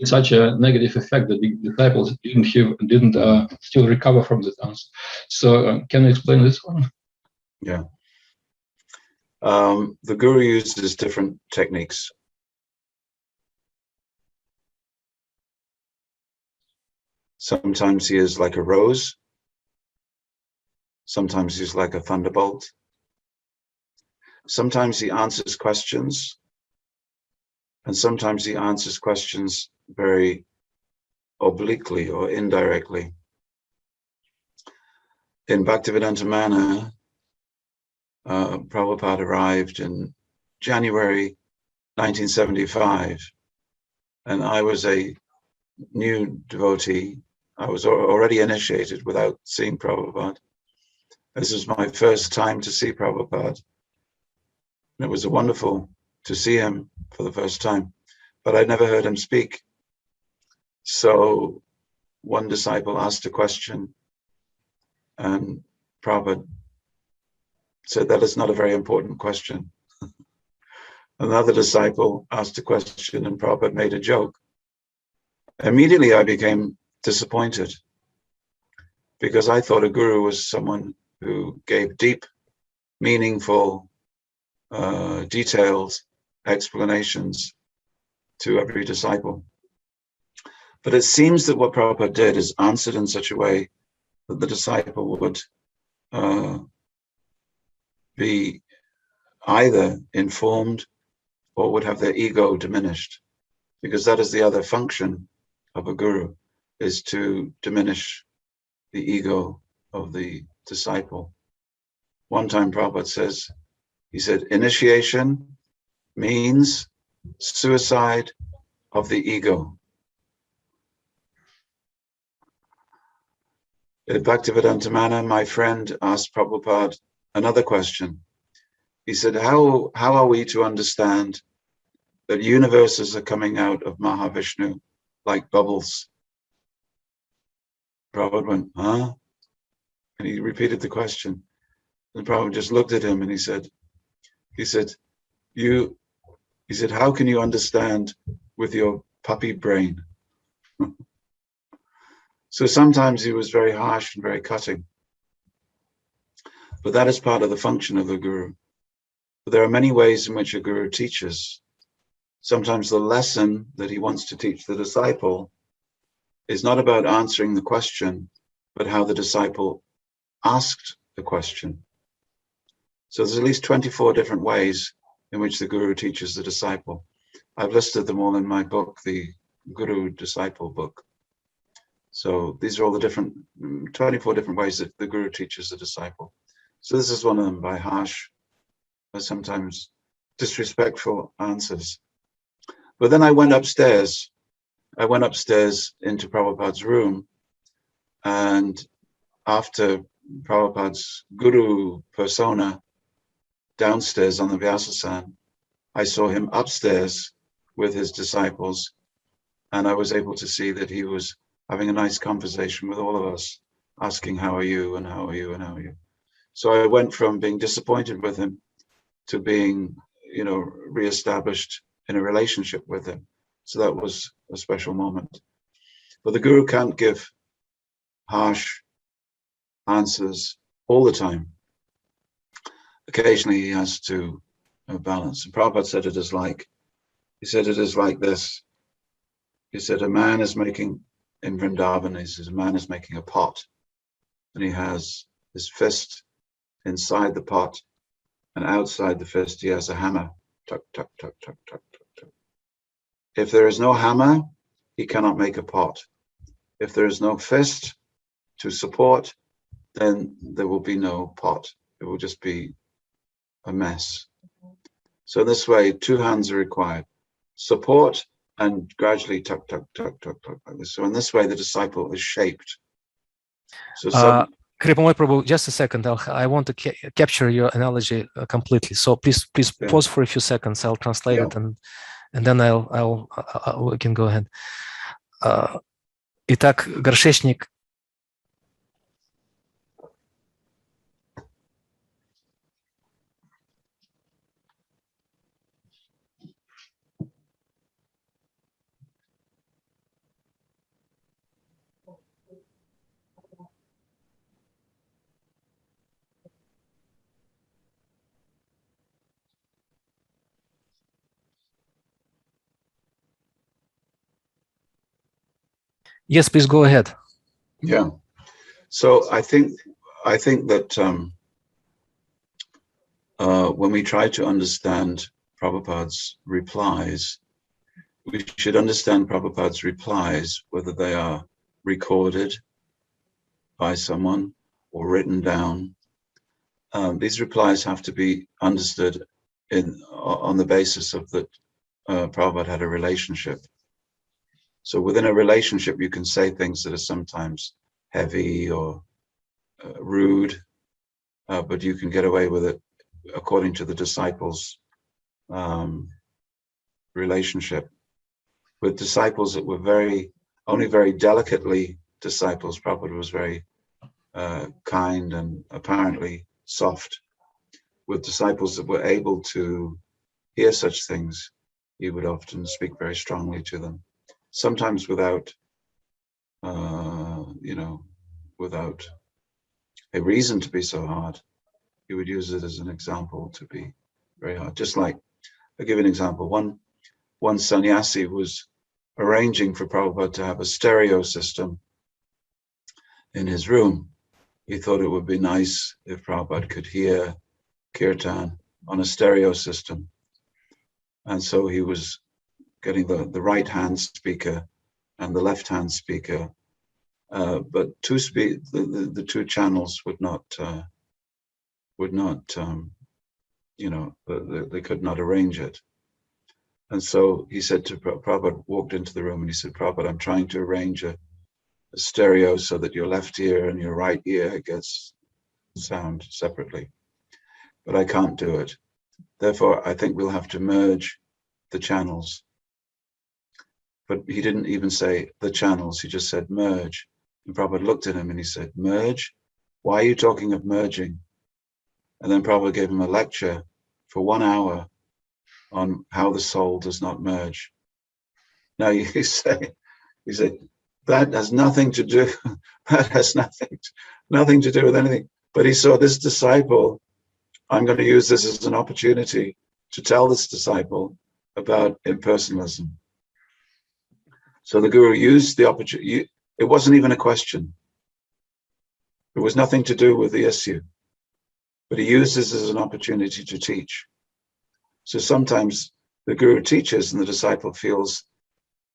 [SPEAKER 6] such a negative effect that the disciples didn't still recover from that answer. So can you explain this one?
[SPEAKER 2] Yeah. The Guru uses different techniques. Sometimes he is like a rose. Sometimes he's like a thunderbolt. Sometimes he answers questions. And sometimes he answers questions very obliquely or indirectly. In Bhaktivedanta Manor, Prabhupada arrived in January 1975, and I was a new devotee. I was already initiated without seeing Prabhupada. This was my first time to see Prabhupada. And it was wonderful to see him for the first time, but I'd never heard him speak. So one disciple asked a question, and Prabhupada said, that is not a very important question. Another disciple asked a question, and Prabhupada made a joke. Immediately I became disappointed, because I thought a guru was someone who gave deep, meaningful, detailed explanations to every disciple. But it seems that what Prabhupada did is answered in such a way that the disciple would be either informed or would have their ego diminished, because that is the other function of a guru, is to diminish the ego of the disciple. One time Prabhupada he said, initiation means suicide of the ego. At Bhaktivedanta Manor, my friend asked Prabhupada another question. He said, how are we to understand that universes are coming out of Mahavishnu like bubbles? Prabhupada went, huh? And he repeated the question. And Prabhupada just looked at him and he said, how can you understand with your puppy brain? So sometimes he was very harsh and very cutting. But that is part of the function of the guru. But there are many ways in which a guru teaches. Sometimes the lesson that he wants to teach the disciple is not about answering the question, but how the disciple asked the question. So there's at least 24 different ways in which the guru teaches the disciple. I've listed them all in my book, the Guru Disciple book. So these are all the 24 different ways that the guru teaches the disciple. So this is one of them, by harsh, sometimes disrespectful answers. But then I went upstairs. I went upstairs into Prabhupada's room, and after Prabhupada's guru persona downstairs on the Vyasasan, I saw him upstairs with his disciples, and I was able to see that he was having a nice conversation with all of us, asking, how are you, and how are you, and how are you? So I went from being disappointed with him to being, reestablished in a relationship with him. So that was a special moment. But the guru can't give harsh answers all the time. Occasionally he has to balance. And Prabhupada said it is like this. He said, a man is making, in Vrindavan, he says, a man is making a pot, and he has his fist inside the pot, and outside the fist he has a hammer. Tuck, tuck, tuck, tuck, tuck, tuck, tuck. If there is no hammer, he cannot make a pot. If there is no fist to support, then there will be no pot. It will just be a mess. So this way, 2 hands are required. Support and gradually tuck, tuck, tuck, tuck, tuck, like this. So in this way, the disciple is shaped. So
[SPEAKER 3] Kripamoya Prabhu, just a second. I want to capture your analogy completely. So please pause for a few seconds. I'll translate it, and then we can go ahead. Итак, горшечник. Yes, please go ahead.
[SPEAKER 2] Yeah. So I think that when we try to understand Prabhupada's replies, we should understand Prabhupada's replies, whether they are recorded by someone or written down. These replies have to be understood on the basis of that Prabhupada had a relationship. So within a relationship, you can say things that are sometimes heavy or rude, but you can get away with it according to the disciples' relationship. With disciples that were only very delicately disciples, Prabhupada was very kind and apparently soft. With disciples that were able to hear such things, he would often speak very strongly to them, sometimes without without a reason to be so hard. He would use it as an example to be very hard. Just like, I'll give an example. One sannyasi was arranging for Prabhupada to have a stereo system in his room. He thought it would be nice if Prabhupada could hear kirtan on a stereo system. And so he was getting the right-hand speaker and the left-hand speaker, but the two channels would not they could not arrange it. And so he said to Prabhupada, walked into the room and he said, Prabhupada, I'm trying to arrange a stereo so that your left ear and your right ear gets sound separately, but I can't do it. Therefore, I think we'll have to merge the channels. But he didn't even say the channels, he just said merge. And Prabhupada looked at him and he said, merge? Why are you talking of merging? And then Prabhupada gave him a lecture for 1 hour on how the soul does not merge. Now you say, that has nothing to do, that has nothing to do with anything. But he saw this disciple, I'm going to use this as an opportunity to tell this disciple about impersonalism. So the Guru used the opportunity. It wasn't even a question. It was nothing to do with the issue. But he used this as an opportunity to teach. So sometimes the Guru teaches and the disciple feels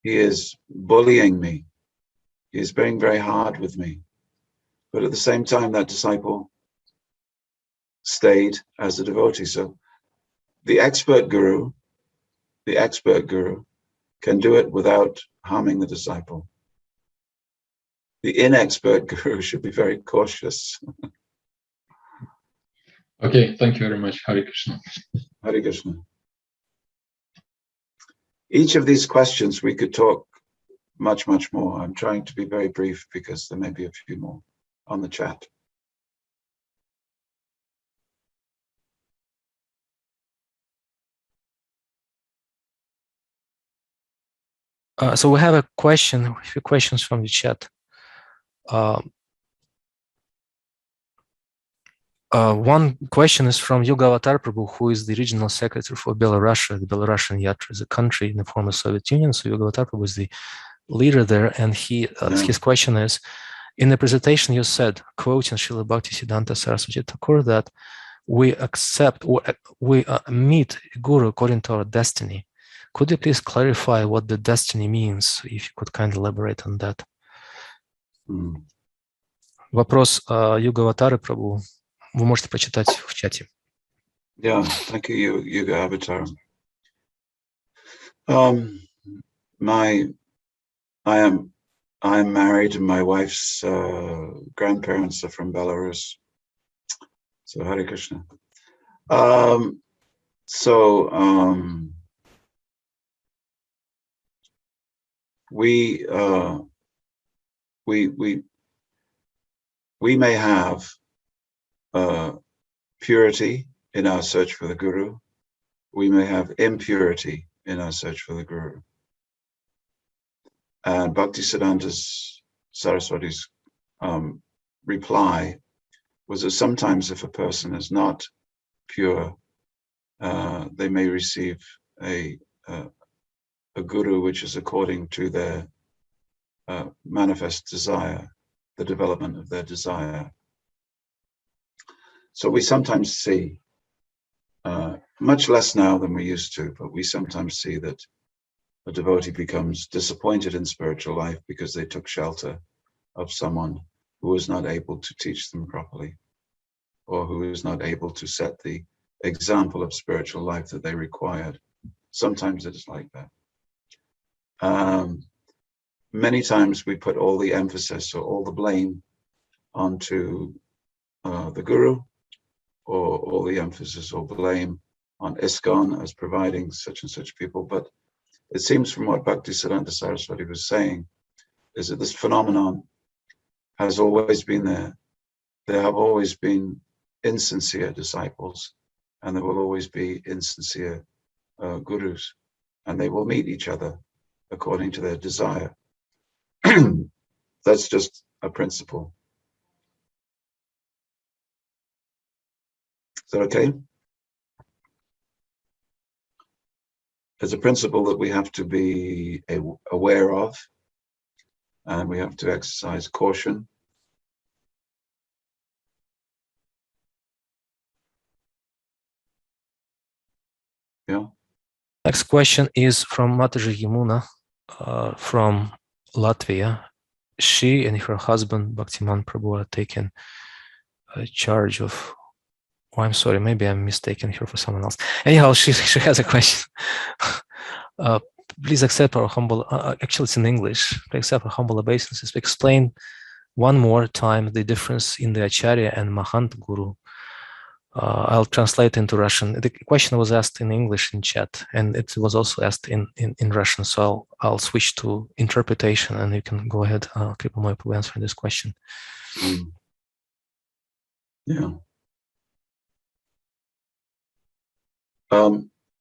[SPEAKER 2] he is bullying me. He is being very hard with me. But at the same time, that disciple stayed as a devotee. So the expert Guru can do it without harming the disciple. The inexpert Guru should be very cautious.
[SPEAKER 6] Okay, thank you very much. Hare Krishna.
[SPEAKER 2] Hare Krishna. Each of these questions we could talk much more. I'm trying to be very brief because there may be a few more on the chat.
[SPEAKER 3] So we have a few questions from the chat. One question is from Yuga Avatar Prabhu, who is the regional secretary for Belarus. The Belarusian Yatra is a country in the former Soviet Union. So Yuga Avatar Prabhu is the leader there. And his question is, in the presentation you said, quoting Srila Bhaktisiddhanta Saraswati Thakur, that we accept or we meet Guru according to our destiny. Could you please clarify what the destiny means, if you could kindly elaborate on that? Вопрос Юга Аватара Прабhu. Вы можете прочитать в чате.
[SPEAKER 2] Yeah, thank you, Yuga Avatar. I am married and my wife's grandparents are from Belarus. So Hare Krishna. We may have purity in our search for the Guru. We may have impurity in our search for the Guru. And Bhaktisiddhanta Saraswati's reply was that sometimes if a person is not pure, they may receive a Guru which is according to their manifest desire, the development of their desire. So we sometimes see, much less now than we used to, but we sometimes see that a devotee becomes disappointed in spiritual life because they took shelter of someone who was not able to teach them properly, or who is not able to set the example of spiritual life that they required. Sometimes it is like that. Many times we put all the emphasis or all the blame onto the Guru, or all the emphasis or blame on ISKCON as providing such and such people. But it seems from what Bhaktisiddhanta Saraswati was saying, is that this phenomenon has always been there. There have always been insincere disciples, and there will always be insincere gurus, and they will meet each other according to their desire. That's just a principle. Is that okay? It's a principle that we have to be aware of, and we have to exercise caution. Yeah.
[SPEAKER 3] Next question is from Mataji Yamuna from Latvia. She and her husband Bhaktiman Prabhu are taking charge of. Oh, I'm sorry, maybe I'm mistaken here for someone else. Anyhow, she has a question. Please accept our humble, actually it's in English, please accept our humble obeisances. Explain one more time the difference in the Acharya and Mahant Guru. I'll translate into Russian. The question was asked in English in chat, and it was also asked in Russian. So I'll switch to interpretation, and you can go ahead, Kripamoya, to answer this question.
[SPEAKER 2] Yeah.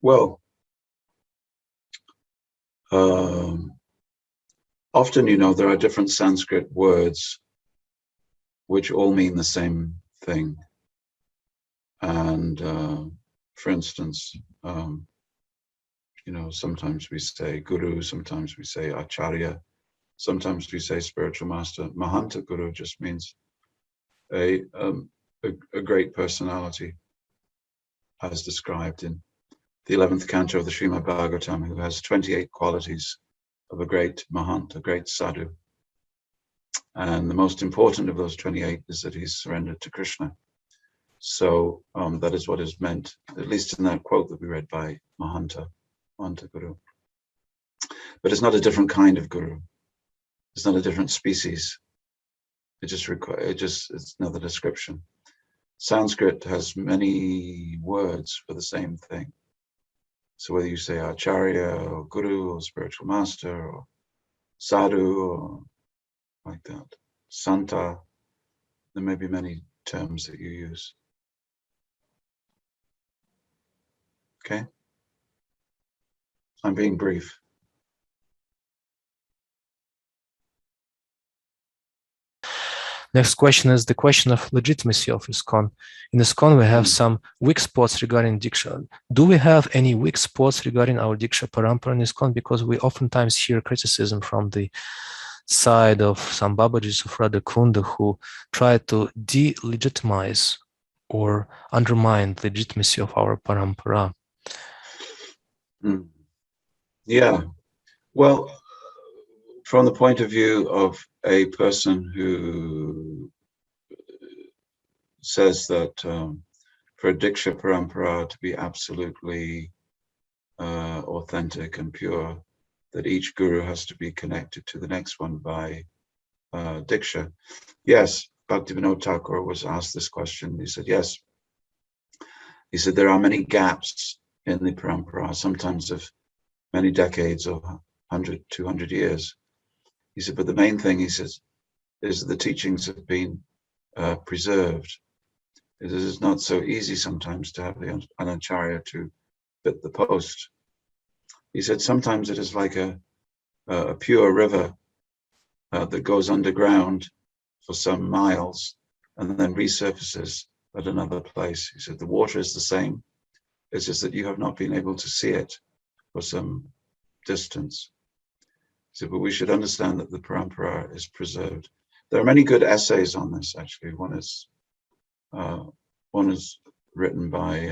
[SPEAKER 2] Well, often, you know, there are different Sanskrit words which all mean the same thing. And for instance, you know, sometimes we say Guru, sometimes we say Acharya, sometimes we say spiritual master. Mahanta Guru just means a great personality, as described in the 11th canto of the Srimad Bhagavatam, who has 28 qualities of a great Mahant, a great sadhu. And the most important of those 28 is that he's surrendered to Krishna. So that is what is meant, at least in that quote that we read by Mahanta Guru. But it's not a different kind of Guru. It's not a different species. It's another description. Sanskrit has many words for the same thing. So whether you say Acharya or Guru or spiritual master or sadhu or like that, Santa, there may be many terms that you use. Okay? I'm being brief.
[SPEAKER 3] Next question is the question of legitimacy of ISKCON. In ISKCON, we have some weak spots regarding Diksha. Do we have any weak spots regarding our Diksha Parampara in ISKCON? Because we oftentimes hear criticism from the side of some Babajis of Radhakunda who try to delegitimize or undermine the legitimacy of our Parampara.
[SPEAKER 2] Yeah. Well, from the point of view of a person who says that for a Diksha Parampara to be absolutely authentic and pure, that each guru has to be connected to the next one by Diksha. Yes, Bhaktivinoda Thakur was asked this question. He said, yes. He said, there are many gaps in the Parampara, sometimes of many decades or 100, 200 years. He said, but the main thing, he says, is that the teachings have been preserved. It is not so easy sometimes to have an acharya to fit the post. He said, sometimes it is like a pure river that goes underground for some miles and then resurfaces at another place. He said, the water is the same. It's just that you have not been able to see it for some distance. So, but we should understand that the parampara is preserved. There are many good essays on this, actually. One is written by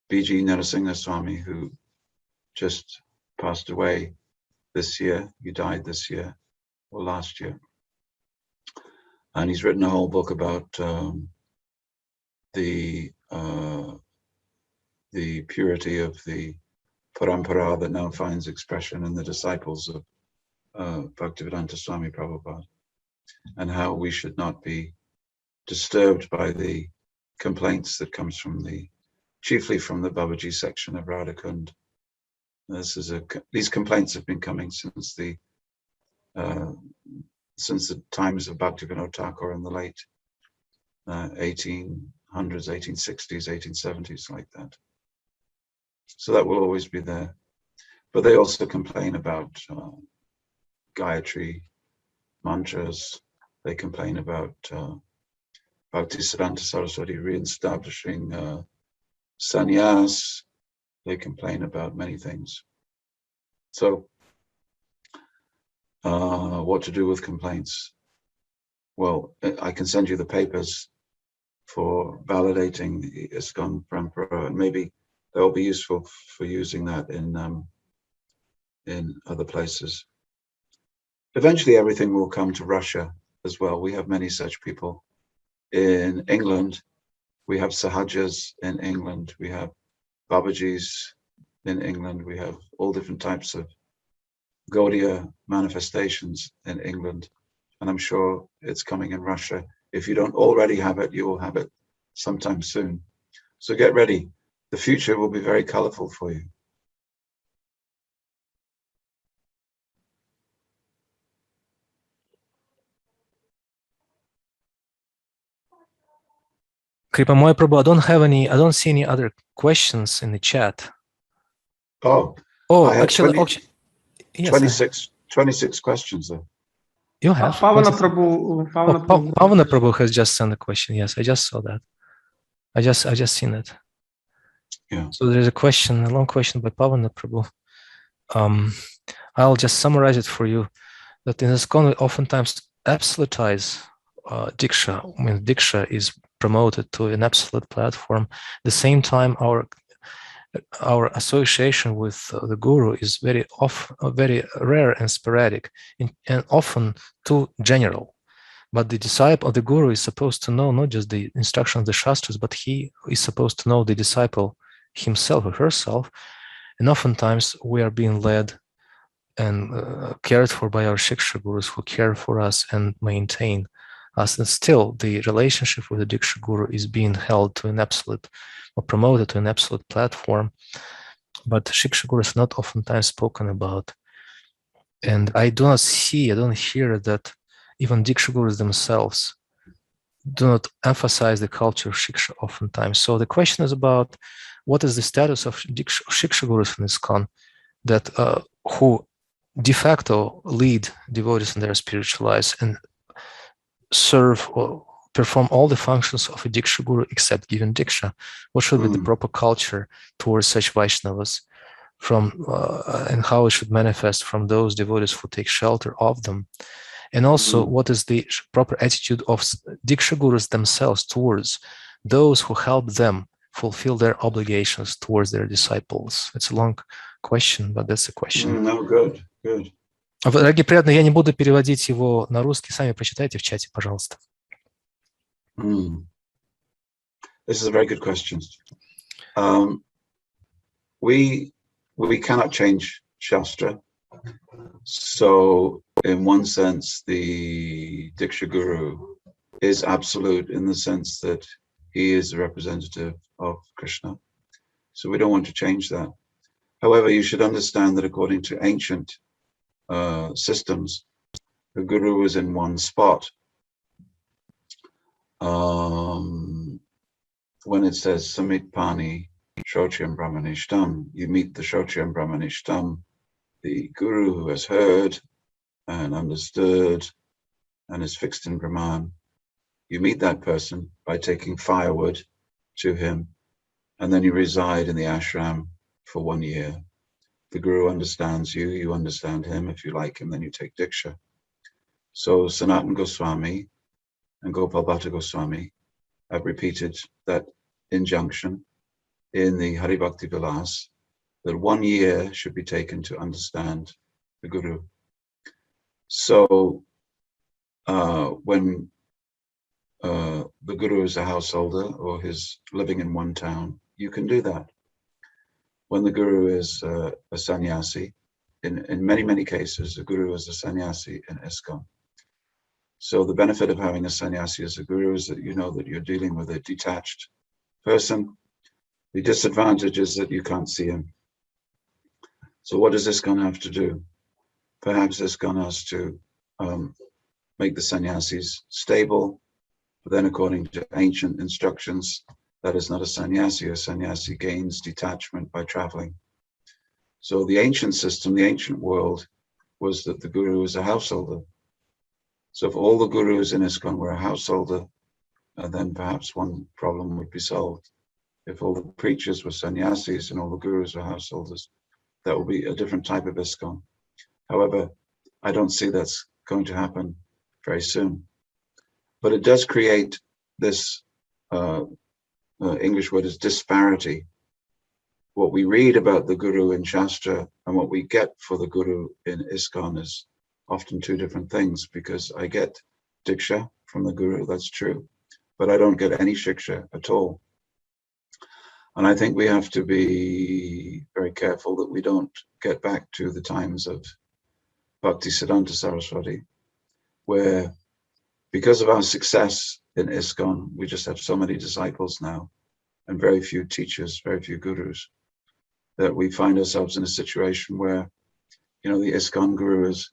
[SPEAKER 2] B.G. Narasimha Swami, who just passed away this year. He died this year or last year. And he's written a whole book about the purity of the parampara that now finds expression in the disciples of Bhaktivedanta Swami Prabhupada, and how we should not be disturbed by the complaints that comes from chiefly from the Babaji section of Radhakund. These complaints have been coming since the times of Bhaktivinoda Thakur in the late 1800s, 1860s, 1870s, like that. So that will always be there. But they also complain about Gayatri mantras. They complain about Bhaktisiddhanta Saraswati re-establishing sannyas. They complain about many things. So what to do with complaints? Well, I can send you the papers for validating the ISKCON Parampara, and maybe that will be useful for using that in other places. Eventually, everything will come to Russia as well. We have many such people in England. We have Sahajas in England. We have Babajis in England. We have all different types of Gaudiya manifestations in England. And I'm sure it's coming in Russia. If you don't already have it, you will have it sometime soon. So get ready. The future will be very colorful for you.
[SPEAKER 3] Kripamoya Prabhu, I don't see any other questions in the chat.
[SPEAKER 2] Oh,
[SPEAKER 3] actually, yes.
[SPEAKER 2] 26 questions though.
[SPEAKER 3] You have?
[SPEAKER 4] Pavana
[SPEAKER 3] Prabhu has just sent a question. Yes, I just saw that. I just seen it.
[SPEAKER 2] Yeah.
[SPEAKER 3] So there's a long question by Pavana Prabhu. I'll just summarize it for you. That in ISKCON we oftentimes absolutize Diksha. When Diksha is promoted to an absolute platform, at the same time our association with the Guru is very rare and sporadic, and often too general. But the disciple of the Guru is supposed to know not just the instruction of the Shastras, but he is supposed to know the disciple himself or herself. And oftentimes we are being led and cared for by our Shiksha Gurus who care for us and maintain us. And still the relationship with the Diksha Guru is being held to an absolute or promoted to an absolute platform. But Shiksha Guru is not oftentimes spoken about. And I don't hear that even Diksha Gurus themselves do not emphasize the culture of Shiksha oftentimes. So the question is about what is the status of Shiksha Gurus in ISKCON that who de facto lead devotees in their spiritual lives and serve or perform all the functions of a Diksha Guru except giving Diksha. What should be the proper culture towards such Vaishnavas and how it should manifest from those devotees who take shelter of them? And also, what is the proper attitude of Diksha Gurus themselves towards those who help them fulfill their obligations towards their disciples? It's a long question, but that's a question.
[SPEAKER 2] No, good.
[SPEAKER 3] Дорогие приятные, я не буду переводить его на русский, сами прочитайте в чате, пожалуйста.
[SPEAKER 2] This is a very good question. We cannot change Shastra. So in one sense, the Diksha Guru is absolute in the sense that he is a representative of Krishna. So we don't want to change that. However, you should understand that according to ancient systems, the Guru is in one spot. When it says Samit Pani Shocham Brahmanishtam, you meet the Shocham Brahmanishtam, the Guru who has heard and understood and is fixed in Brahman. You meet that person by taking firewood to him, and then you reside in the ashram for 1 year. The Guru understands you, you understand him. If you like him, then you take Diksha. So Sanatana Goswami and Gopal Bhatta Goswami have repeated that injunction in the Hari Bhakti Vilas, that 1 year should be taken to understand the Guru. So when the Guru is a householder or is living in one town, you can do that. When the Guru is a sannyasi, in many, many cases, the Guru is a sannyasi in ISKCON. So the benefit of having a sannyasi as a Guru is that you know that you're dealing with a detached person. The disadvantage is that you can't see him. So what does ISKCON have to do? Perhaps ISKCON has to make the sannyasis stable, but then according to ancient instructions, that is not a sannyasi. A sannyasi gains detachment by traveling. So the ancient system, the ancient world, was that the Guru is a householder. So if all the Gurus in ISKCON were a householder, then perhaps one problem would be solved. If all the preachers were sannyasis and all the Gurus were householders, that would be a different type of ISKCON. However, I don't see that's going to happen very soon. But it does create this, English word is disparity. What we read about the Guru in Shastra and what we get for the Guru in ISKCON is often two different things, because I get Diksha from the Guru, that's true, but I don't get any Shiksha at all. And I think we have to be very careful that we don't get back to the times of Bhaktisiddhanta Saraswati, where because of our success in ISKCON, we just have so many disciples now and very few teachers, very few Gurus, that we find ourselves in a situation where, you know, the ISKCON Guru is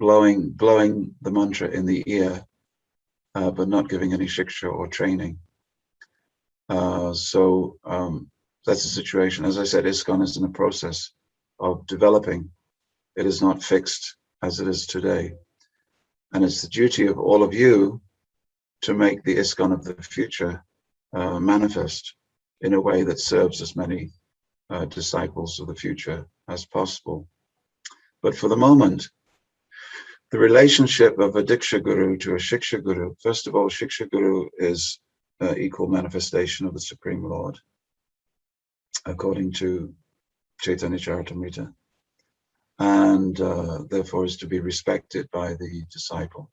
[SPEAKER 2] blowing the mantra in the ear, but not giving any shiksha or training. So that's the situation. As I said, ISKCON is in a process of developing. It is not fixed as it is today. And it's the duty of all of you to make the ISKCON of the future manifest in a way that serves as many disciples of the future as possible. But for the moment, the relationship of a Diksha Guru to a Shiksha Guru, first of all, Shiksha Guru is equal manifestation of the Supreme Lord, according to Chaitanya Charitamrita, and therefore is to be respected by the disciple.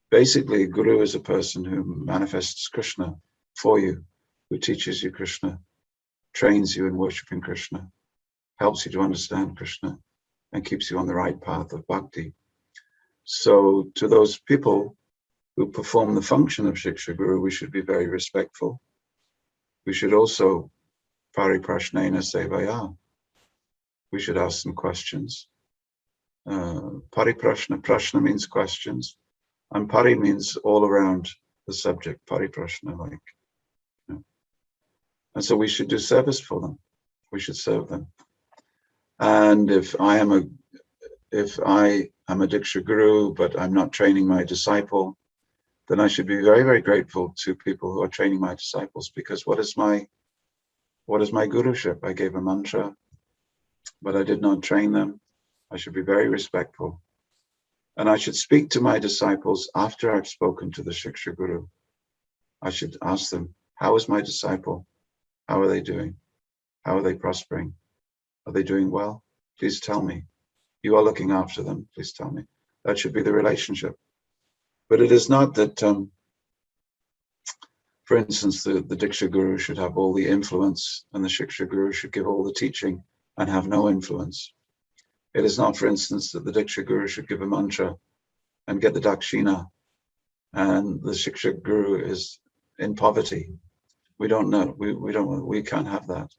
[SPEAKER 2] Basically, Guru is a person who manifests Krishna for you, who teaches you Krishna, trains you in worshipping Krishna, helps you to understand Krishna, and keeps you on the right path of bhakti. So to those people who perform the function of Shiksha Guru, we should be very respectful. We should also pariprashnena sevaya. We should ask them questions. Prashna means questions, and pari means all around the subject, pariprashna, like. You know. And so we should do service for them. We should serve them. And if I am a Diksha Guru, but I'm not training my disciple, then I should be very, very grateful to people who are training my disciples, because what is my Guruship? I gave a mantra, but I did not train them. I should be very respectful. And I should speak to my disciples after I've spoken to the Shiksha Guru. I should ask them, how is my disciple? How are they doing? How are they prospering? Are they doing well? Please tell me. You are looking after them. Please tell me. That should be the relationship. But it is not that, for instance, the Diksha Guru should have all the influence and the Shiksha Guru should give all the teaching and have no influence. It is not, for instance, that the Diksha Guru should give a mantra and get the dakshina and the Shiksha Guru is in poverty. We don't know. We can't have that.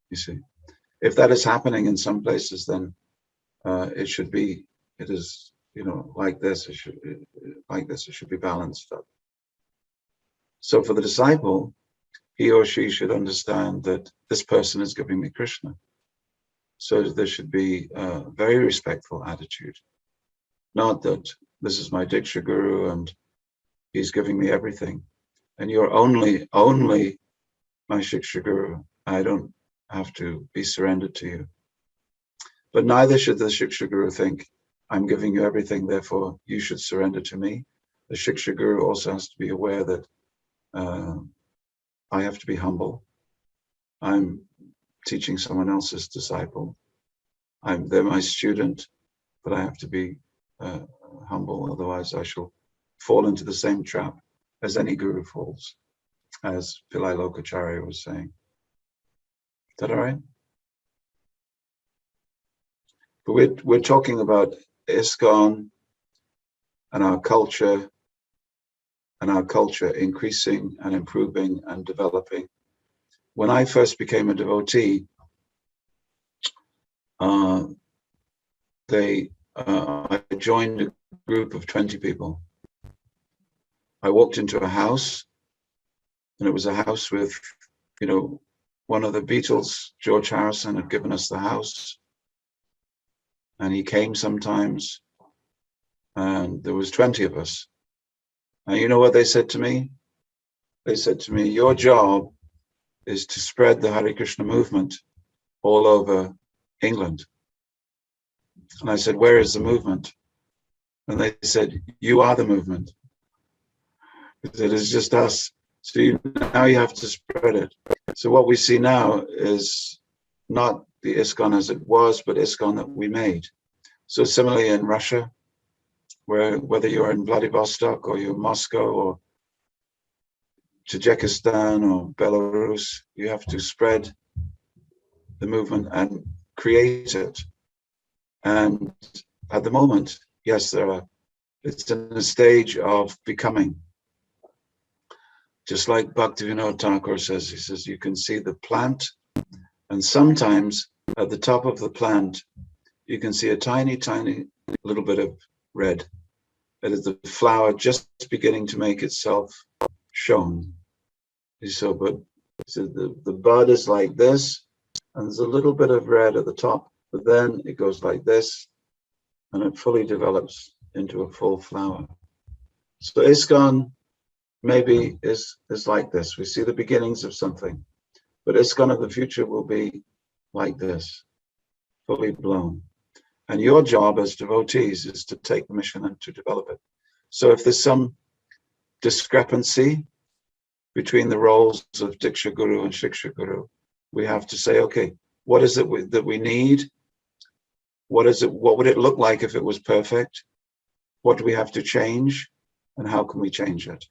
[SPEAKER 2] You see, if that is happening in some places, then it is, you know, like this. It should be balanced up. So for the disciple, he or she should understand that this person is giving me Krishna. So there should be a very respectful attitude. Not that this is my Diksha Guru and he's giving me everything. And you're only my Shiksha Guru. I don't have to be surrendered to you. But neither should the Shiksha Guru think, I'm giving you everything, therefore you should surrender to me. The Shiksha Guru also has to be aware that I have to be humble. I'm teaching someone else's disciple. They're my student, but I have to be humble, otherwise I shall fall into the same trap as any guru falls, as Pillai Lokacharya was saying. Is that all right? But we're talking about ISKCON and our culture increasing and improving and developing. When I first became a devotee, I joined a group of 20 people. I walked into a house, and it was a house with, one of the Beatles, George Harrison, had given us the house. And he came sometimes, and there was 20 of us. And you know what they said to me? They said to me, your job is to spread the Hare Krishna movement all over England. And I said, where is the movement? And they said, you are the movement. I said, it's just us. So now you have to spread it. So what we see now is not the ISKCON as it was, but ISKCON that we made. So similarly in Russia, where whether you're in Vladivostok or you're in Moscow or Tajikistan or Belarus, you have to spread the movement and create it. And at the moment, yes, it's in a stage of becoming. Just like Bhaktivinoda Thakur says, he says, you can see the plant, and sometimes at the top of the plant, you can see a tiny, tiny little bit of red. That is the flower just beginning to make itself shown. So, but so the bud is like this, and there's a little bit of red at the top, but then it goes like this, and it fully develops into a full flower. So ISKCON maybe is like this. We see the beginnings of something, but ISKCON of the future will be like this, fully blown. And your job as devotees is to take the mission and to develop it. So if there's some discrepancy between the roles of Diksha Guru and Shiksha Guru, we have to say, okay, what is it that we need? What would it look like if it was perfect? What do we have to change? And how can we change it?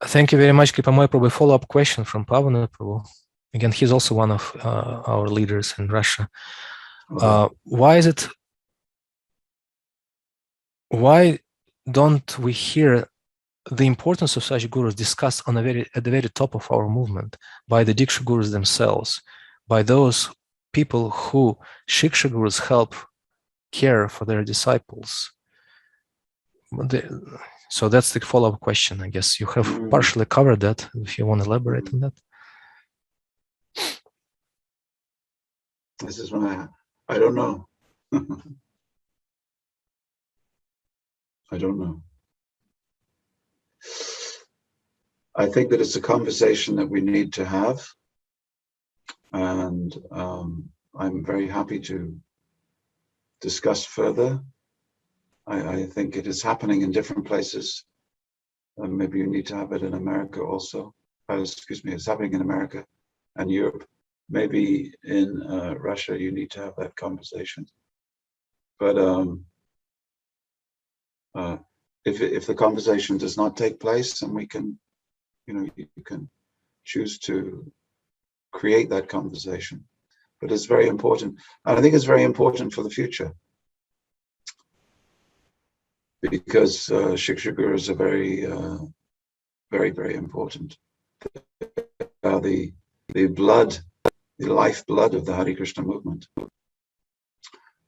[SPEAKER 3] Thank you very much, Kripamoya Prabhu. A follow-up question from Pavana Prabhu. Again, he's also one of our leaders in Russia. Why don't we hear the importance of such gurus discussed at the very top of our movement by the Diksha Gurus themselves, by those people who Shiksha Gurus help care for their disciples? So that's the follow-up question. I guess you have partially covered that. If you want to elaborate on that.
[SPEAKER 2] This is when I don't know. I don't know. I think that it's a conversation that we need to have. And I'm very happy to discuss further. I think it is happening in different places. Maybe you need to have it in America also. It's happening in America and Europe. Maybe in Russia, you need to have that conversation. But if the conversation does not take place, then we can, you can choose to create that conversation. But it's very important. And I think it's very important for the future. Because Shiksha Gurus are very, very important. They are the lifeblood of the Hare Krishna movement.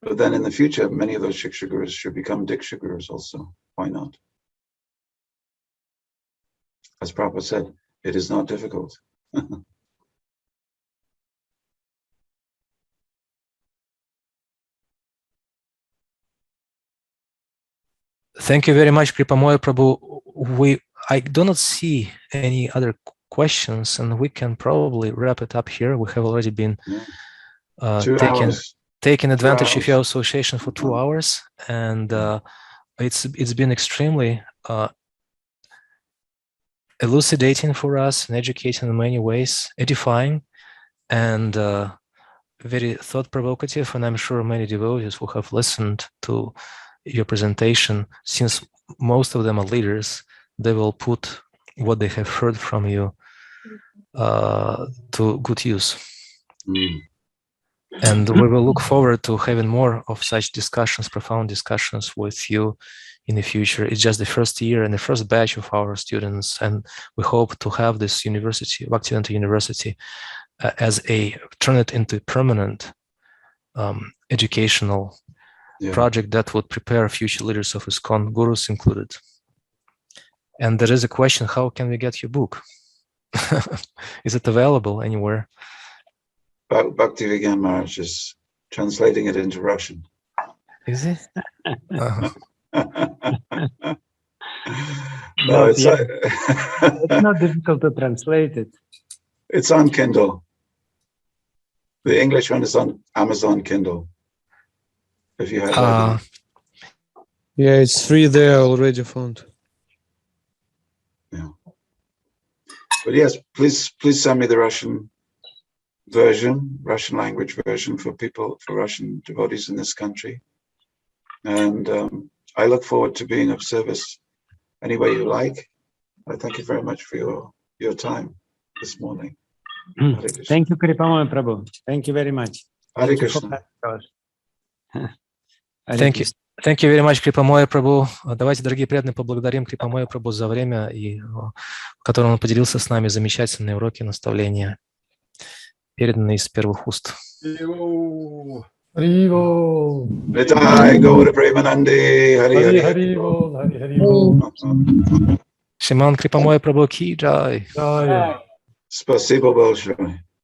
[SPEAKER 2] But then in the future, many of those Shiksha Gurus should become Diksha Gurus also. Why not? as Prabhupada said, it is not difficult.
[SPEAKER 3] Thank you very much, Kripamoya Prabhu. I do not see any other questions, and we can probably wrap it up here. We have already been
[SPEAKER 2] 2 hours.
[SPEAKER 3] taking advantage of
[SPEAKER 2] 2
[SPEAKER 3] your
[SPEAKER 2] hours.
[SPEAKER 3] association for 2 hours, and it's been extremely elucidating for us and educating in many ways, edifying, and very thought-provocative. And I'm sure many devotees who have listened to your presentation, since most of them are leaders, they will put what they have heard from you to good use. And we will look forward to having more of such discussions, profound discussions with you in the future. It's just the first year and the first batch of our students, and we hope to have this university, Bhaktivedanta University, turn it into a permanent educational project that would prepare future leaders of ISKCON, gurus included. And there is a question: how can we get your book? Is it available anywhere?
[SPEAKER 2] Bhaktivedanta Maharaj is translating it into Russian.
[SPEAKER 3] Is it?
[SPEAKER 2] No, it's
[SPEAKER 1] not difficult to translate it.
[SPEAKER 2] It's on Kindle. The English one is on Amazon Kindle. If you have that.
[SPEAKER 5] Yeah, it's free there already found.
[SPEAKER 2] Yeah. But yes, please send me the Russian version, Russian language version for Russian devotees in this country. And I look forward to being of service any way you like. I thank you very much for your time this morning.
[SPEAKER 1] Thank you, Kripamoya Prabhu. Thank you very much.
[SPEAKER 2] Hare Krishna.
[SPEAKER 3] Thank you very much, Kripamoya Prabhu. Давайте, дорогие преданные, поблагодарим Kripamoya Prabhu за время, в котором он поделился с нами замечательные уроки, наставления, переданные из первых уст.
[SPEAKER 2] Nitai Gaura Premanandi, Hari
[SPEAKER 3] Shriman Kripamoya Prabhu ki jai.
[SPEAKER 2] Spasibo большое.